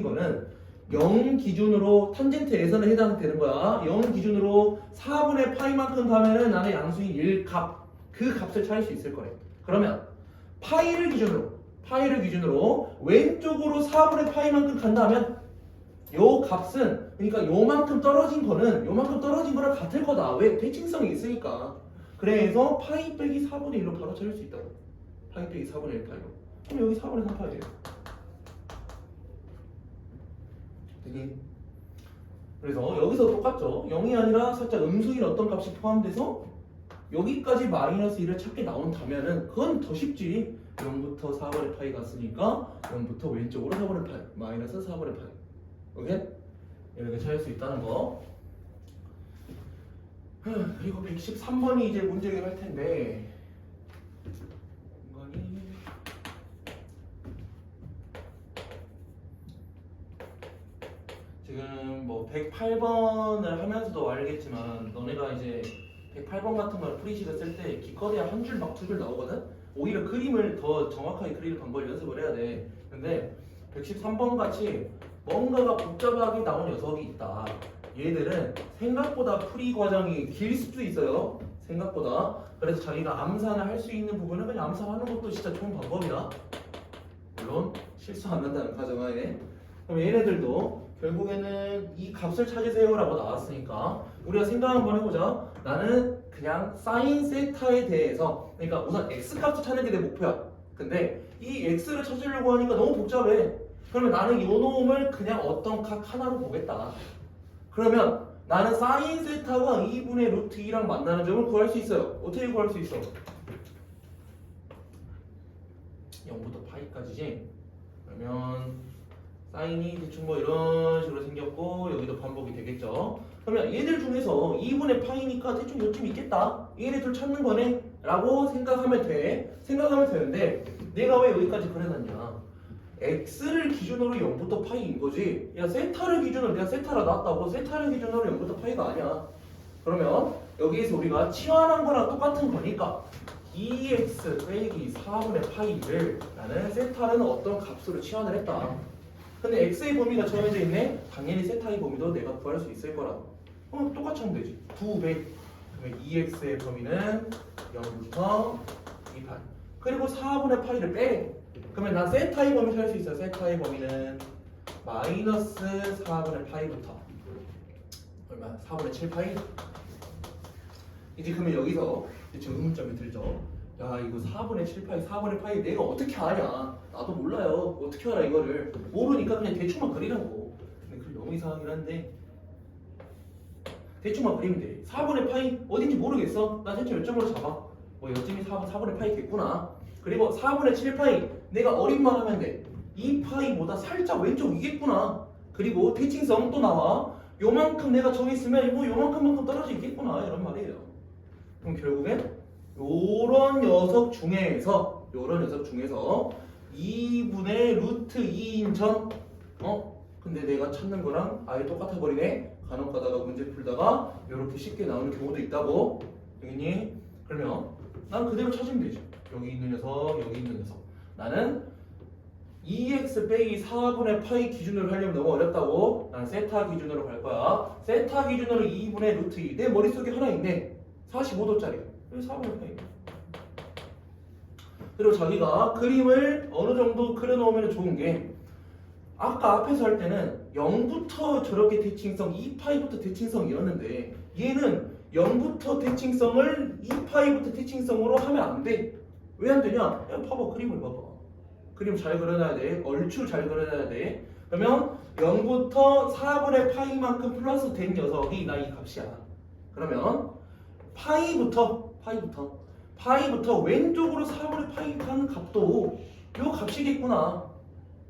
거는 0 기준으로 탄젠트에서는 해당되는 거야. 0 기준으로 4분의 파이만큼 가면은 나는 양수인 1 값, 그 값을 찾을 수 있을 거래. 그러면 파이를 기준으로 왼쪽으로 4분의 파이만큼 간다면 요 값은, 그러니까 요만큼 떨어진 거랑 같을 거다. 왜? 대칭성이 있으니까. 그래서 파이 빼기 4분의 1로 바로 찾을 수 있다고. 파이 빼기 4분의 1 파이로. 그럼 여기 4분의 3 파이예요. 되니? 그래서 여기서 똑같죠. 0이 아니라 살짝 음수인 어떤 값이 포함돼서 여기까지 마이너스 1을 찾게 나온다면은 그건 더 쉽지. 0부터 4분의 파이 갔으니까 0부터 왼쪽으로 4분의 파이, 마이너스 4분의 파이. 오케이? 이렇게 찾을 수 있다는 거. 그리고 113번이 이제 문제 해결할 텐데, 이거니 지금 뭐 108번을 하면서도 알겠지만 너네가 이제 108번 같은 걸 프리식을 쓸 때 기껏해야 한 줄 막 두 줄 나오거든? 오히려 그림을 더 정확하게 그릴 방법을 연습을 해야 돼. 근데 113번 같이 뭔가가 복잡하게 나온 녀석이 있다. 얘들은 생각보다 풀이 과정이 길 수도 있어요. 생각보다. 그래서 자기가 암산을 할 수 있는 부분은 그냥 암산하는 것도 진짜 좋은 방법이야. 물론 실수 안 난다는 가정하에. 그럼 얘네들도 결국에는 이 값을 찾으세요라고 나왔으니까 우리가 생각 한번 해보자. 나는 그냥 사인 세타에 대해서, 그러니까 우선 x 값을 찾는 게 내 목표야. 근데 이 x를 찾으려고 하니까 너무 복잡해. 그러면 나는 이 놈을 그냥 어떤 각 하나로 보겠다. 그러면 나는 사인 세타가 2분의 루트 2랑 만나는 점을 구할 수 있어요. 어떻게 구할 수 있어? 0부터 파이까지지. 그러면 사인이 대충 뭐 이런 식으로 생겼고 여기도 반복이 되겠죠. 그러면 얘들 중에서 2분의 파이니까 대충 요쯤 있겠다. 얘네들 찾는 거네 라고 생각하면 돼. 생각하면 되는데 내가 왜 여기까지 그려놨냐. x를 기준으로 0부터 파이인 거지. 야 세타를 기준으로 내가 세타를 놨다고 세타를 기준으로 0부터 파이가 아니야. 그러면 여기에서 우리가 치환한 거랑 똑같은 거니까 2x 빼기 4분의 파이를 나는 세타는 어떤 값으로 치환을 했다. 근데 x의 범위가 정해져 있네? 당연히 세타의 범위도 내가 구할 수 있을 거라고. 똑같이 하면 되지. 2배. 그러면 2x의 범위는 0부터 2파이. 그리고 4분의 파이를 빼. 그러면 난 세타의 범위 찾을 수 있어. 세타의 범위는 마이너스 4분의 파이부터 얼마? 4분의 7파이? 이제 그러면 여기서 지금 의문점이 들죠. 야 이거 4분의 7파이, 4분의 파이 내가 어떻게 아냐? 나도 몰라요. 어떻게 알아 이거를? 모르니까 그냥 대충만 그리라고. 근데 그게 너무 이상하긴 한데 대충만 그리면 돼. 4분의 파이 어딘지 모르겠어? 나 대충 몇 점으로 잡아? 뭐 여점이 4분의 파이겠구나. 그리고 4분의 7파이 내가 어림만 하면 돼. 2파이보다 살짝 왼쪽 이겠구나. 그리고 대칭성 또 나와. 요만큼 내가 정했으면 뭐 요만큼만큼 떨어져 있겠구나 이런 말이에요. 그럼 결국엔 요런 녀석 중에서 2분의 루트 2인 점 근데 내가 찾는 거랑 아예 똑같아 버리네. 간혹 가다가 문제 풀다가 이렇게 쉽게 나오는 경우도 있다고. 되겠니? 그러면 난 그대로 찾으면 되죠. 여기 있는 녀석, 여기 있는 녀석. 나는 2x 빼기 4분의 파이 기준으로 하려면 너무 어렵다고. 나는 세타 기준으로 갈 거야. 세타 기준으로 2분의 루트 2. 내 머릿속에 하나 있네. 45도짜리. 4분의 파이. 그리고 자기가 그림을 어느 정도 그려놓으면 좋은 게 아까 앞에서 할 때는 0부터 저렇게 대칭성, 2파이부터 대칭성이었는데 얘는 0부터 대칭성을 2파이부터 대칭성으로 하면 안 돼. 왜 안 되냐? 야, 봐봐. 그림을 봐봐. 그림 잘 그려놔야 돼. 얼추 잘 그려놔야 돼. 그러면 0부터 4분의 파이만큼 플러스 된 녀석이 나 이 값이야. 그러면 파이부터 왼쪽으로 4분의 파이 가는 값도 요 값이겠구나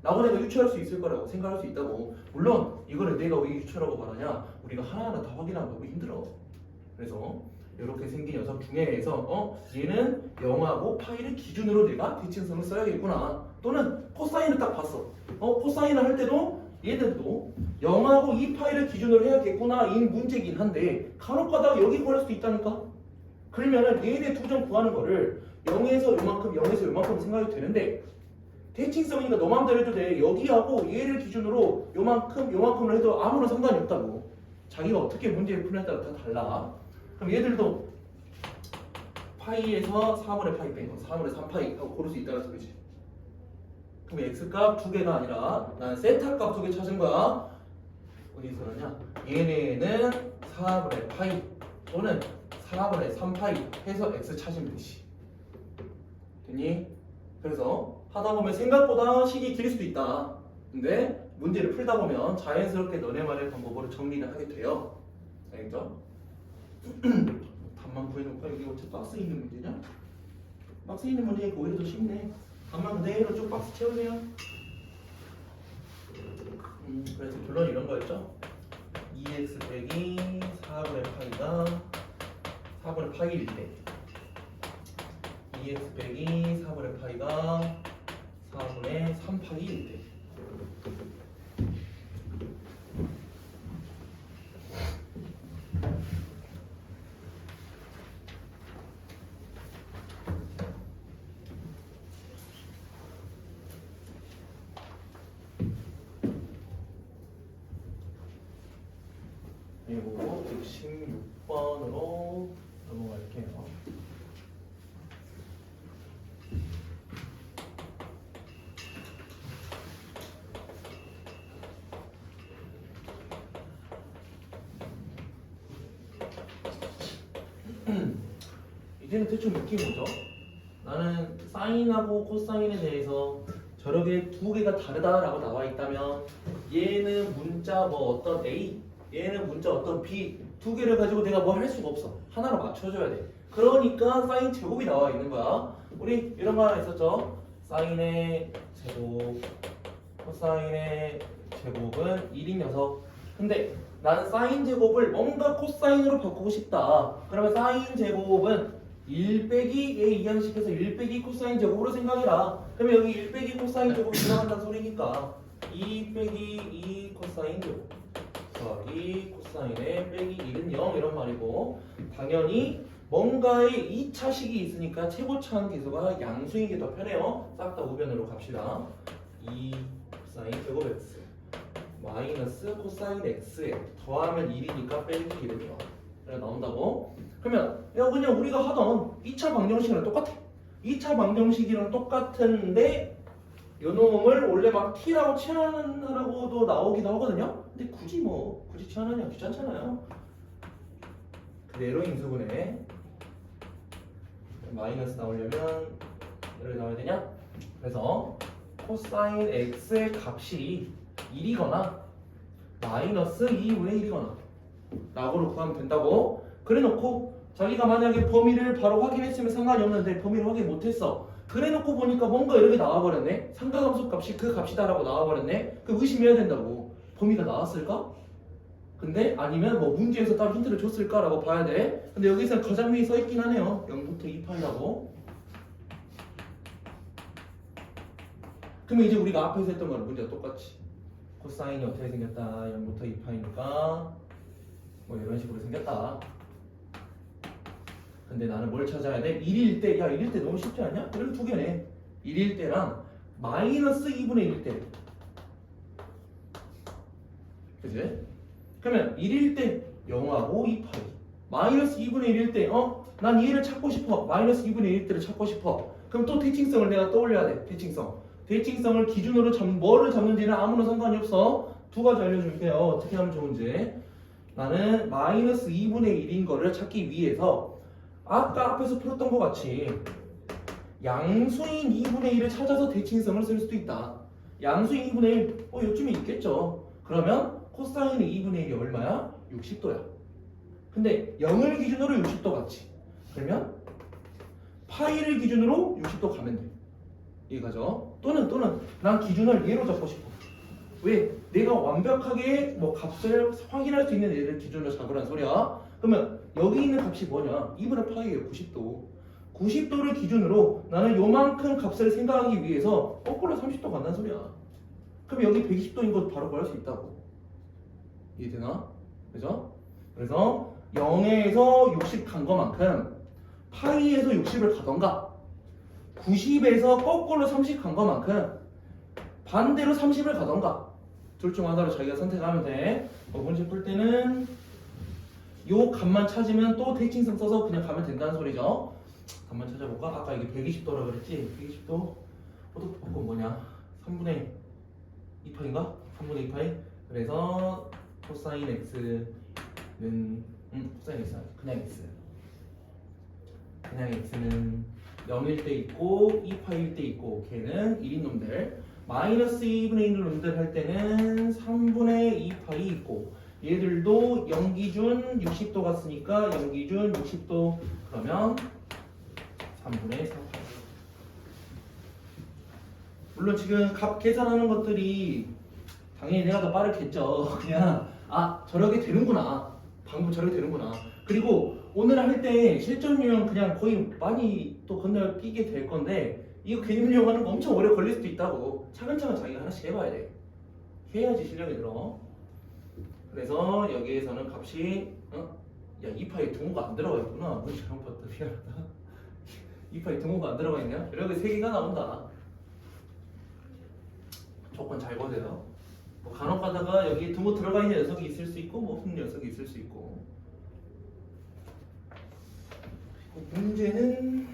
라고 내가 유추할 수 있을 거라고 생각할 수 있다고. 물론 이거를 내가 왜 유추라고 말하냐, 우리가 하나하나 다 확인하면 너무 힘들어. 그래서 이렇게 생긴 녀석 중에서 얘는 0하고 파이를 기준으로 내가 대칭성을 써야겠구나. 또는 코사인을 딱 봤어. 코사인을 할 때도 얘들도 0하고 2파이를 기준으로 해야겠구나 인 문제긴 한데 간혹 가다가 여기 구할 수도 있다니까. 그러면은 얘네 두 점 구하는 거를 0에서 요만큼 0에서 요만큼 생각이 되는데 대칭성이니까 너 마음대로 해도 돼. 여기하고 얘를 기준으로 요만큼을 해도 아무런 상관이 없다고. 자기가 어떻게 문제를 푸냐에 따라 다 달라. 그럼 얘들도 파이에서 4분의 파이 빼고 4분의 3파이 하고 고를 수 있다는 소리지. 그럼 x값 두 개가 아니라 난 세타 값 두 개 찾은 거야. 어디서 그러냐? 얘네는 4분의 파이 또는 4분의 3파이 해서 x 찾으면 되지. 됐니? 그래서 하다 보면 생각보다 식이 길 수도 있다. 근데 문제를 풀다 보면 자연스럽게 너네만의 방법으로 정리를 하게 돼요. 알겠죠? 답만 구해놓을까? 여기 어째 박스 있는 문제냐? 박스 있는 문제니까 오히려 더 쉽네. 답만 그대로 쭉 박스 채우세요. 그래서 결론 이런 거였죠? 2x 빼기 4분의 파이가 4분의 파이일 때 2x 빼기 4분의 파이가 4분의 3파이일 때 그리고 116번으로 넘어갈게요. 이제는 대충 느낌이 오죠? 나는 사인하고 코사인에 대해서 저렇게 두 개가 다르다라고 나와 있다면 얘는 문자 뭐 어떤 A, 얘는 문자 어떤 B 두 개를 가지고 내가 뭐 할 수가 없어. 하나로 맞춰줘야 돼. 그러니까 사인 제곱이 나와 있는 거야. 우리 이런 거 하나 있었죠? 사인의 제곱, 코사인의 제곱은 1인 녀석. 근데 나는 사인 제곱을 뭔가 코사인으로 바꾸고 싶다. 그러면 사인 제곱은 1 빼기 A 이항식에서 1 빼기 코사인 제곱으로 생각해라. 그러면 여기 1 빼기 코사인 제곱이 들어간다는 소리니까 2 빼기 2 코사인 제곱 더하기 코사인의 빼기 1은 0 이런 말이고, 당연히 뭔가의 2차식이 있으니까 최고차항 계수가 양수인 게 더 편해요. 싹 다 우변으로 갑시다. 2 코사인 제곱 x 마이너스 코사인 x에 더하면 1이니까 빼기 1은 0 이렇게 나온다고. 그러면 야 그냥 우리가 하던 2차 방정식이랑 똑같아. 2차 방정식이랑 똑같은데 요놈을 원래 막 t라고 치환하라고도 나오기도 하거든요. 근데 굳이 치환하냐 귀찮잖아요. 그대로 인수분해 마이너스 나오려면 이렇게 나와야 되냐? 그래서 코사인 x의 값이 1이거나 마이너스 2분의 1이거나 라고로 구하면 된다고. 그래놓고 자기가 만약에 범위를 바로 확인했으면 상관이 없는데 범위를 확인 못했어. 그래놓고 보니까 뭔가 이렇게 나와버렸네. 상가함수 값이 그 값이다라고 나와버렸네. 그 의심해야 된다고. 범위가 나왔을까? 근데 아니면 뭐 문제에서 따로 힌트를 줬을까라고 봐야 돼. 근데 여기서 가장 위에 써있긴 하네요. 0부터 2파이라고. 그러면 이제 우리가 앞에서 했던 거랑 문제가 똑같이 코사인이 어떻게 생겼다. 0부터 2파이니까 뭐 이런 식으로 생겼다. 근데 나는 뭘 찾아야 돼? 1일 때, 야 1일 때 너무 쉽지 않냐? 그래도 두 개네. 1일 때랑 마이너스 2분의 1일 때. 그치? 그러면 1일 때 0하고 2파이 마이너스 2분의 1일 때 난 얘를 찾고 싶어. 마이너스 2분의 1일 때를 찾고 싶어. 그럼 또 대칭성을 내가 떠올려야 돼. 대칭성을 기준으로 뭐를 잡는지는 아무런 상관이 없어. 두 가지 알려줄게요. 어떻게 하면 좋은지. 나는 마이너스 2분의 1인 거를 찾기 위해서 아까 앞에서 풀었던 것 같이 양수인 2분의 1을 찾아서 대칭성을 쓸 수도 있다. 양수인 2분의 1, 요쯤에 있겠죠. 그러면 코사인의 2분의 1이 얼마야? 60도야. 근데 0을 기준으로 60도 같지. 그러면 파이를 기준으로 60도 가면 돼. 이해가죠? 또는 난 기준을 얘로 잡고 싶어. 왜? 내가 완벽하게 뭐 값을 확인할 수 있는 얘를 기준으로 잡으란 소리야. 그러면 여기 있는 값이 뭐냐? 2분의 파이예요. 90도. 90도를 기준으로 나는 요만큼 값을 생각하기 위해서 거꾸로 30도 간다는 소리야. 그럼 여기 120도인 것 바로 구할 수 있다고. 이해되나? 그죠? 그래서 0에서 60 간 것만큼 파이에서 60을 가던가 90에서 거꾸로 30 간 것만큼 반대로 30을 가던가 둘 중 하나로 자기가 선택하면 돼. 문제 풀 때는 요 값만 찾으면 또 대칭성 써서 그냥 가면 된다는 소리죠. 값만 찾아볼까? 아까 이게 120도라 그랬지? 120도 호독법은 뭐냐? 3분의 2파인가? 3분의 2파이? 그래서 코사인 x는 코사인 x 그냥 x 그냥 x는 0일 때 있고 2파일 때 있고 걔는 1인 놈들 마이너스 2분의 1 놈들 할 때는 3분의 2파이 있고 얘들도 0기준 60도 갔으니까 0기준 60도 그러면 3분의 4파이. 물론 지금 값 계산하는 것들이 당연히 내가 더 빠르겠죠. 그냥 저렇게 되는구나. 방금 저렇게 되는구나. 그리고 오늘 할 때 실전 유형 그냥 거의 많이 또 건너뛰게 될 건데 이거 개념 유형하는 거 엄청 오래 걸릴 수도 있다고. 차근차근 자기가 하나씩 해봐야 돼. 해야지 실력이 들어. 그래서 여기에서는 값이 야 2파이 등호가 안 들어가 있구나. 뭐 잘못 봤다. 미안하다. 2파이 등호가 안 들어가 있냐? 이렇게 3개가 나온다. 조건 잘 보세요. 뭐 간혹 가다가 여기 등호 들어가 있는 녀석이 있을 수 있고 뭐 없는 녀석이 있을 수 있고. 문제는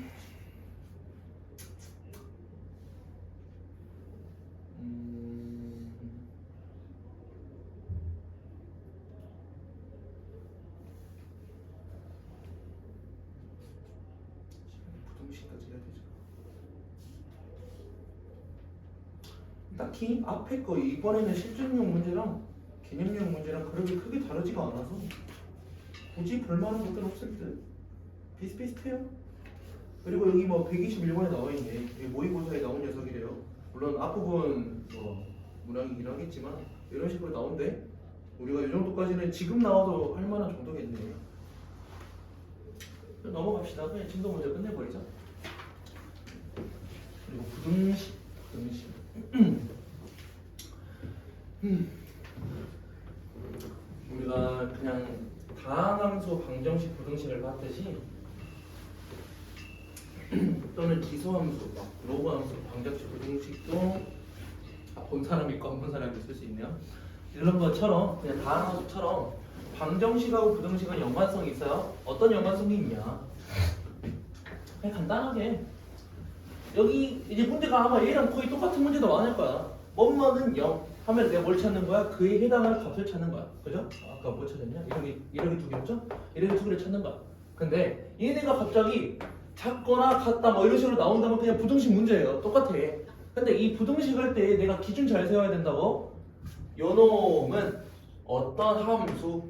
부등식까지 해야 되죠. 딱히 앞에 거 이번에는 실전용 문제랑 개념용 문제랑 그렇게 크게 다르지가 않아서 굳이 볼만한 것들은 없을 듯. 비슷비슷해요. 그리고 여기 뭐 121번에 나와 있네. 모의고사에 나온 녀석이래요. 물론 앞부분 뭐 문항이긴 하겠지만 이런 식으로 나온대. 우리가 이 정도까지는 지금 나와도 할 만한 정도겠네. 넘어갑시다. 그냥 진도 문제 끝내버리자. 그리고 부등식. 우리가 그냥 다항함수, 방정식, 부등식을 봤듯이 또는 기소함수, 막 로그함수, 방정식, 부등식도 본 사람 있고 안 본 사람이 있을 수 있네요. 이런 것처럼 그냥 다항함수처럼 방정식하고 부등식은 연관성이 있어요. 어떤 연관성이 있냐? 그냥 간단하게 여기 이제 문제가 아마 얘랑 거의 똑같은 문제도 많을 거야. 뭐뭐는 0 하면 내가 뭘 찾는 거야? 그에 해당할 값을 찾는 거야. 그죠? 아까 뭐 찾았냐? 이러기 두 개였죠? 이러기 두 개를 찾는 거야. 근데 얘네가 갑자기 작거나 같다 뭐 이런 식으로 나온다면 그냥 부등식 문제예요. 똑같아. 근데 이 부등식 할 때 내가 기준 잘 세워야 된다고. 요놈은 어떤 함수,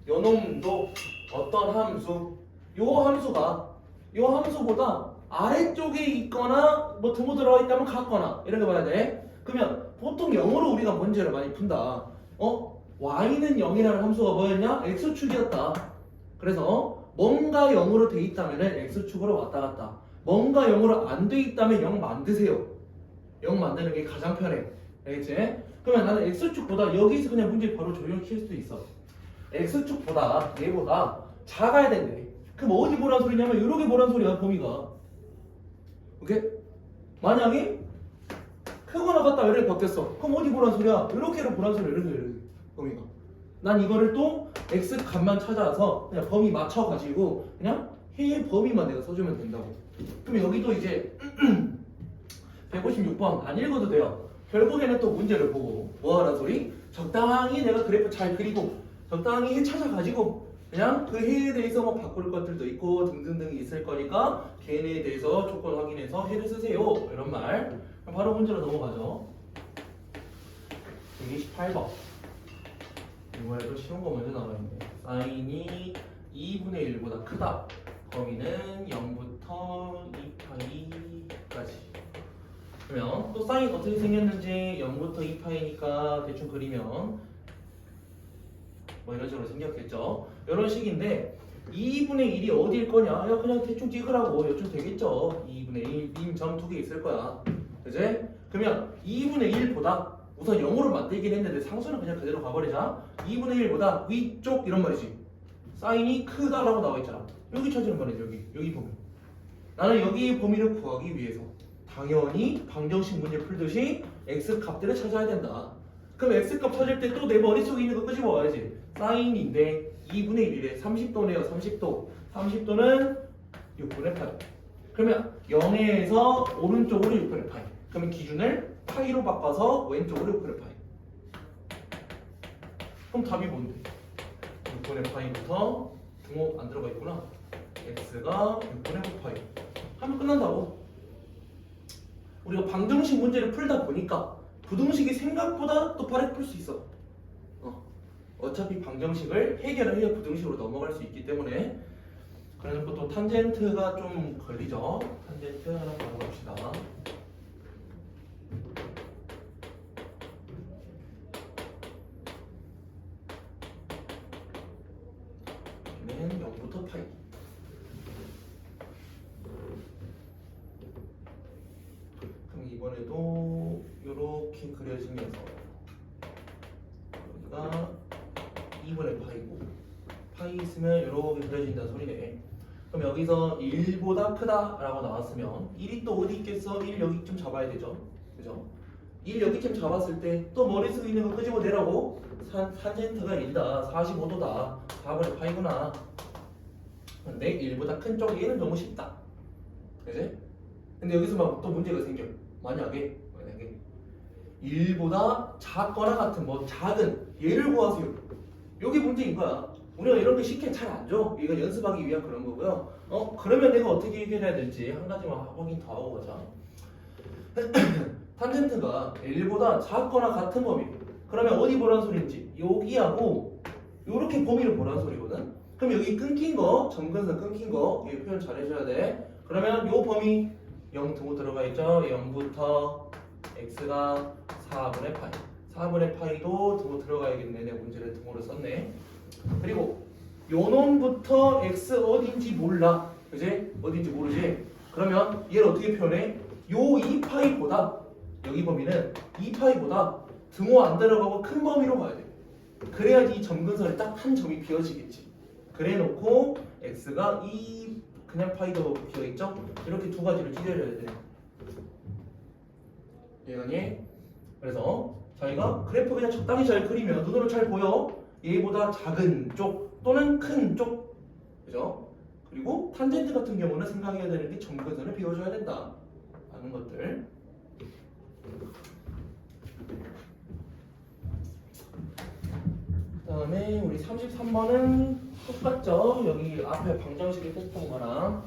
요놈도 어떤 함수, 요 함수보다 아래쪽에 있거나 뭐 등호 들어가 있다면 같거나 이렇게 봐야 돼. 그러면 보통 영어로 우리가 문제를 많이 푼다. y는 0이라는 함수가 뭐였냐? x축이었다. 그래서 뭔가 0으로 돼 있다면 x축으로 왔다 갔다. 뭔가 0으로 안 돼 있다면 0 만드세요. 0 만드는 게 가장 편해. 알겠지? 그러면 나는 x축보다 여기서 그냥 문제 바로 조용히 킬 수도 있어. x축보다 얘보다 작아야 된대. 그럼 어디 보란 소리냐면 이렇게 보란 소리야. 범위가. 오케이? 만약에 크거나 같다 이렇게 바뀌었어. 그럼 어디 보란 소리야? 이렇게로 보란 소리야. 이렇게 범위가. 난 이거를 또 x 값만 찾아서 그냥 범위 맞춰가지고 그냥 해의 범위만 내가 써주면 된다고. 그럼 여기도 이제 156번 안 읽어도 돼요. 결국에는 또 문제를 보고 뭐 하란 소리? 적당히 내가 그래프 잘 그리고 적당히 해 찾아가지고 그냥 그 해에 대해서 뭐 바꿀 것들도 있고 등등등이 있을 거니까 걔네에 대해서 조건 확인해서 해를 쓰세요. 이런 말. 그럼 바로 문제로 넘어가죠. 128번. 이번에도 쉬운 거 먼저 나와 있네. 사인이 2분의 1보다 크다. 범위는 0부터 2파이까지. 그러면 또 사인 어떻게 생겼는지 0부터 2파이니까 대충 그리면 뭐 이런 식으로 생겼겠죠. 이런 식인데 2분의 1이 어디일 거냐? 야 그냥 대충 찍으라고. 요즘 되겠죠. 2분의 1 빈 점 두 개 있을 거야. 그지? 그러면 2분의 1보다 우선 0으로 만들긴 했는데 상수는 그냥 그대로 가버리자. 2분의 1보다 위쪽 이런 말이지. 사인이 크다라고 나와 있잖아. 여기 찾으는 말이지. 여기 범위. 나는 여기 범위를 구하기 위해서 당연히 방정식 문제 풀듯이 x 값들을 찾아야 된다. 그럼 x값 찾을 때 또 내 머릿속에 있는 거 끄집어 와야지. 사인인데 2분의 1에 30도네요. 30도. 30도는 6분의 8. 그러면 0에서 오른쪽으로 6분의 8. 그러면 기준을 파이로 바꿔서 왼쪽으로 6분의 파이. 그럼 답이 뭔데? 6분의 파이부터 등호 안 들어가 있구나. x가 6분의 9파이. 하면 끝난다고. 우리가 방정식 문제를 풀다 보니까 부등식이 생각보다 또 빠르게 풀 수 있어. 어차피 방정식을 해결을 해야 부등식으로 넘어갈 수 있기 때문에. 그래서 또 탄젠트가 좀 걸리죠. 탄젠트 하나 바로 봅시다. 얘는 0부터 파이. 그럼 이번에도 이렇게 그려지면서 여기가 2분의 파이고 파이 있으면 이렇게 그려진다는 소리네. 그럼 여기서 1보다 크다 라고 나왔으면 1이 또 어디 있겠어? 1 여기쯤 잡아야 되죠. 그죠? 1 여기쯤 잡았을 때 또 머릿속에 있는 거 끄집어 내라고. 탄젠트가 1다. 45도다. 4분의 파이구나. 근데 1보다 큰 쪽 얘는 너무 쉽다. 그지? 근데 여기서 막 또 문제가 생겨. 만약에 1보다 작거나 같은 뭐 작은 얘를 구하세요. 여기 문제인 거야. 우리가 이런 게 쉽게 잘 안 줘. 이거 연습하기 위한 그런 거고요. 그러면 내가 어떻게 해결해야 될지 한 가지만 확인 더 하고 가자. 탄젠트가 1보다 작거나 같은 범위. 그러면 어디 보란 소리인지 여기하고 요렇게 범위를 보란 소리거든. 그럼 여기 끊긴 거, 점근선 끊긴 거 여기 표현 잘 해줘야 돼. 그러면 요 범위 0 등호 들어가 있죠. 0부터 x가 4분의 파이. 4분의 파이도 등호 들어가야겠네. 내가 문제를 등호로 썼네. 그리고 요 놈부터 x 어딘지 몰라. 그지? 어딘지 모르지? 그러면 얘를 어떻게 표현해? 요 2파이보다 여기 범위는 2파이보다 등호 안 들어가고 큰 범위로 가야 돼. 그래야지 이 점근선에 딱 한 점이 비어지겠지. 그래 놓고 x가 그냥 파이도 비어있죠? 이렇게 두 가지를 찢어줘야 돼. 이해가니? 그래서 저희가 그래프 그냥 적당히 잘 그리면 눈으로 잘 보여. 얘보다 작은 쪽 또는 큰 쪽. 그죠? 그리고 탄젠트 같은 경우는 생각해야 되는 게 점근선을 비워줘야 된다. 라는 것들. 그 다음에 우리 33번은 똑같죠? 여기 앞에 방정식에 했던 거랑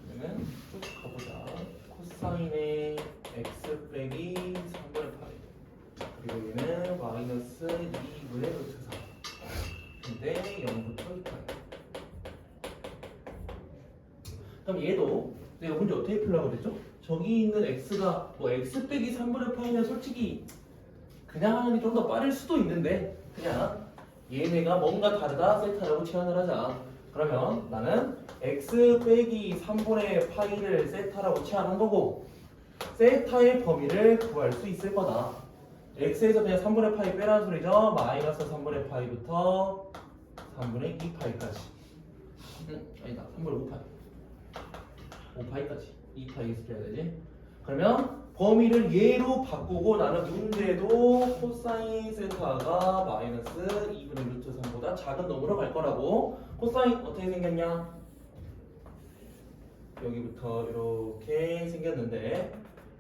그러면 쭉 가보자. 코사인의 x 빼기 3분의 파이 그리고 얘는 마이너스 2분의 루트 4 근데 0부터 2파이. 그럼 얘도 내가 문제 어떻게 풀려고 그랬죠? 저기 있는 x가 뭐 x 빼기 3분의 파이면 솔직히 그냥 하는 게 좀 더 빠를 수도 있는데 그냥 얘네가 뭔가 다르다 세타라고 치환을 하자. 그러면 나는 x 빼기 3분의 파이를 세타라고 치환한 거고 세타의 범위를 구할 수 있을 거다. x에서 그냥 3분의 파이 빼라는 소리죠. 마이너스 3분의 파이부터 3분의 2파이까지 아니다 3분의 5파이 5파이까지 2파이에서 빼야 되지. 그러면 범위를 얘로 바꾸고 나는 문제도 코사인 세타가 마이너스 2분의 루트 3보다 작은 놈으로 갈 거라고. 코사인 어떻게 생겼냐? 여기부터 이렇게 생겼는데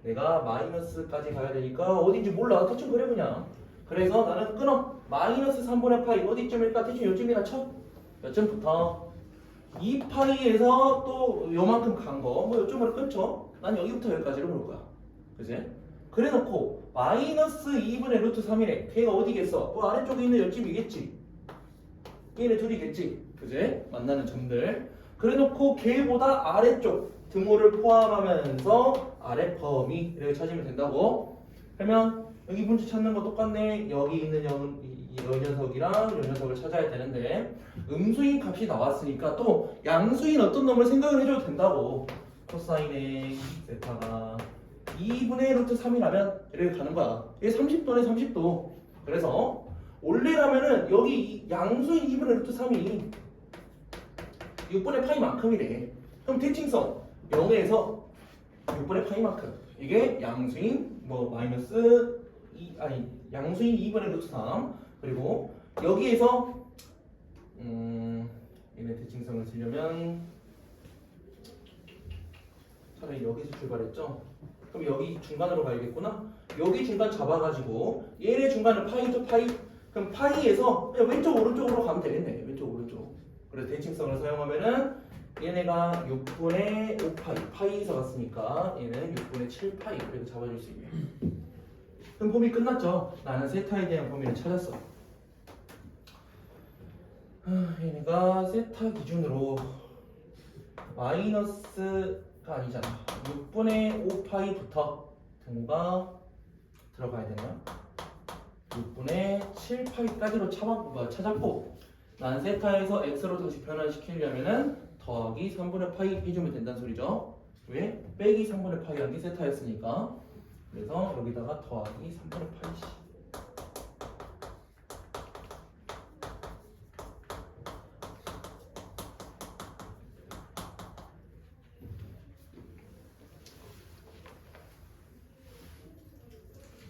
내가 마이너스까지 가야 되니까 어딘지 몰라. 대충 그래 그냥. 그래서 나는 끊어. 마이너스 3분의 파이 어디쯤일까? 대충 요쯤이나 쳐. 몇 점부터? 2파이에서 또 요만큼 간 거, 뭐 요점으로 끊죠? 난 여기부터 여기까지로 볼 거야. 그지? 그래 놓고 마이너스 2분의 루트 3이네. 걔가 어디겠어? 그 아래쪽에 있는 요점이겠지. 얘네 둘이겠지. 그지? 만나는 점들. 그래 놓고 걔보다 아래쪽 등호를 포함하면서 아래 범위 이렇게 찾으면 된다고. 그러면 여기 문제 찾는 거 똑같네. 여기 있는 요 녀석이랑 요 녀석을 찾아야 되는데 음수인 값이 나왔으니까 또 양수인 어떤 놈을 생각을 해줘도 된다고. 코사인의 세타가 2분의 루트 3이라면 이렇게 가는 거야. 이게 30도네 30도. 그래서 원래라면은 여기 양수인 2분의 루트 3이 6분의 파이만큼이래. 그럼 대칭성 0에서 6분의 파이만큼 이게 양수인 뭐 마이너스 양수인 2분의 루트 3 그리고 여기에서 얘네 대칭성을 쓰려면 차라리 여기서 출발했죠. 그럼 여기 중간으로 가야겠구나. 여기 중간 잡아가지고 얘네 중간은 파이죠 파이. 그럼 파이에서 그냥 왼쪽 오른쪽으로 가면 되겠네. 왼쪽 오른쪽. 그래서 대칭성을 사용하면은 얘네가 6분의 5파이 파이에서 갔으니까 얘는 6분의 7파이 이렇게 잡아줄 수 있네. 그럼 범위 끝났죠. 나는 세타에 대한 범위를 찾았어. 얘네가 세타 기준으로 마이너스가 아니잖아. 6분의 5파이부터 등호가 들어가야 되나요? 6분의 7파이까지로 찾았고 난 세타에서 x로 다시 변환시키려면은 더하기 3분의 파이 해주면 된다는 소리죠. 왜? 빼기 3분의 파이 한 게 세타였으니까. 그래서 여기다가 더하기 3분의 파이씩.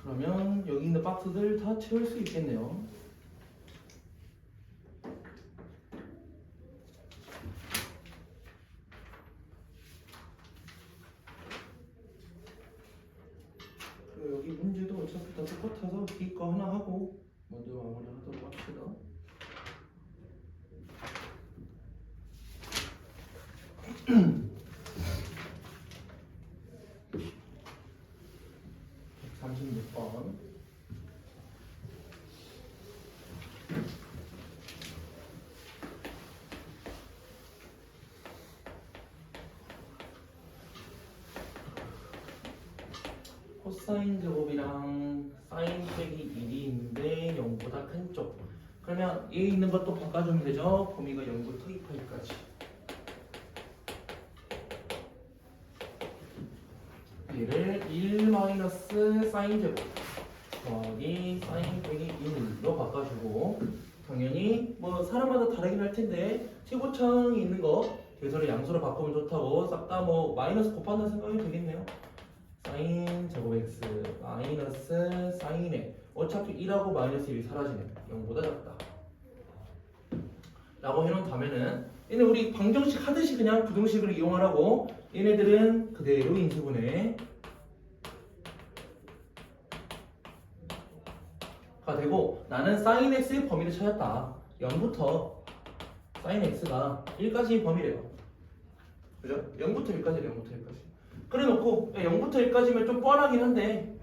그러면 여기 있는 박스들 다 채울 수 있겠네요. 그리고 여기 문제도 어차피 다 똑같아서 뒤 거 하나 하고 먼저 마무리하도록 합시다. (136번) 코사인 제곱이랑 사인 빼기 1이 있는데 0보다 큰 쪽. 그러면 얘 있는 것도 바꿔주면 되죠. 범위가 0부터 2파이까지. 얘를 1 마이너스 사인 제곱 더하기 사인 빼기 1로 바꿔주고, 당연히 뭐 사람마다 다르긴 할 텐데 최고창이 있는 거 계산을 양수로 바꾸면 좋다고 싹 다 뭐 마이너스 곱한다는 생각이 되겠네요. 사인 제곱 x 마이너스 사인에 어차피 1하고 마이너스 1이 사라지네. 0보다 작다 라고 해놓다면은 얘는 우리 방정식 하듯이 그냥 부등식을 이용하라고, 얘네들은 그대로 인수분해 가 되고, 나는 사인 x의 범위를 찾았다. 0부터 사인 x가 1까지 범위래요. 그죠? 0부터 1까지래요. 0부터 1까지. 그래 놓고 0부터 1까지면 좀 뻔하긴 한데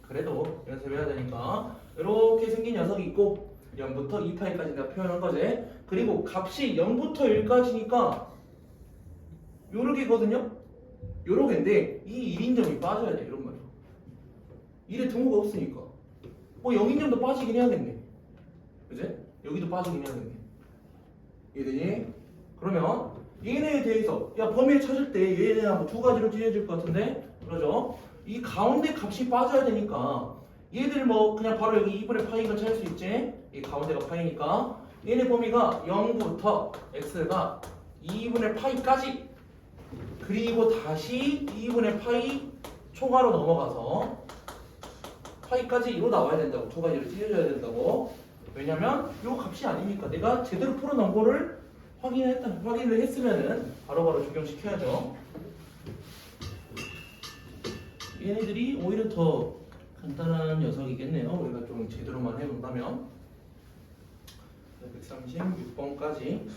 그래도 연습해야 되니까 이렇게 생긴 녀석이 있고 0부터 2파이까지 내가 표현한 거지. 그리고 값이 0부터 1까지니까 요렇게거든요. 요렇게인데 이 1인점이 빠져야 돼. 이런 말이야. 1에 등호가 없으니까 뭐 0인점도 빠지긴 해야겠네. 그지? 여기도 빠지긴 해야겠네. 이해되니? 그러면 얘네에 대해서 범위를 찾을 때 얘네 뭐 두 가지로 찢어질 것 같은데, 그러죠? 이 가운데 값이 빠져야 되니까 얘들 뭐 그냥 바로 여기 2분의 파이가 찾을 수 있지? 이 가운데가 파이니까 얘네 범위가 0부터 x가 2분의 파이까지, 그리고 다시 2분의 파이 초과로 넘어가서 파이까지 이로 나와야 된다고. 두 가지로 찢어져야 된다고. 왜냐면 요 값이 아니니까 내가 제대로 풀어놓은 거를 확인을 했으면은 바로바로 적용시켜야죠. 얘네들이 오히려 더 간단한 녀석이겠네요. 우리가 좀 제대로만 해본다면. 136번까지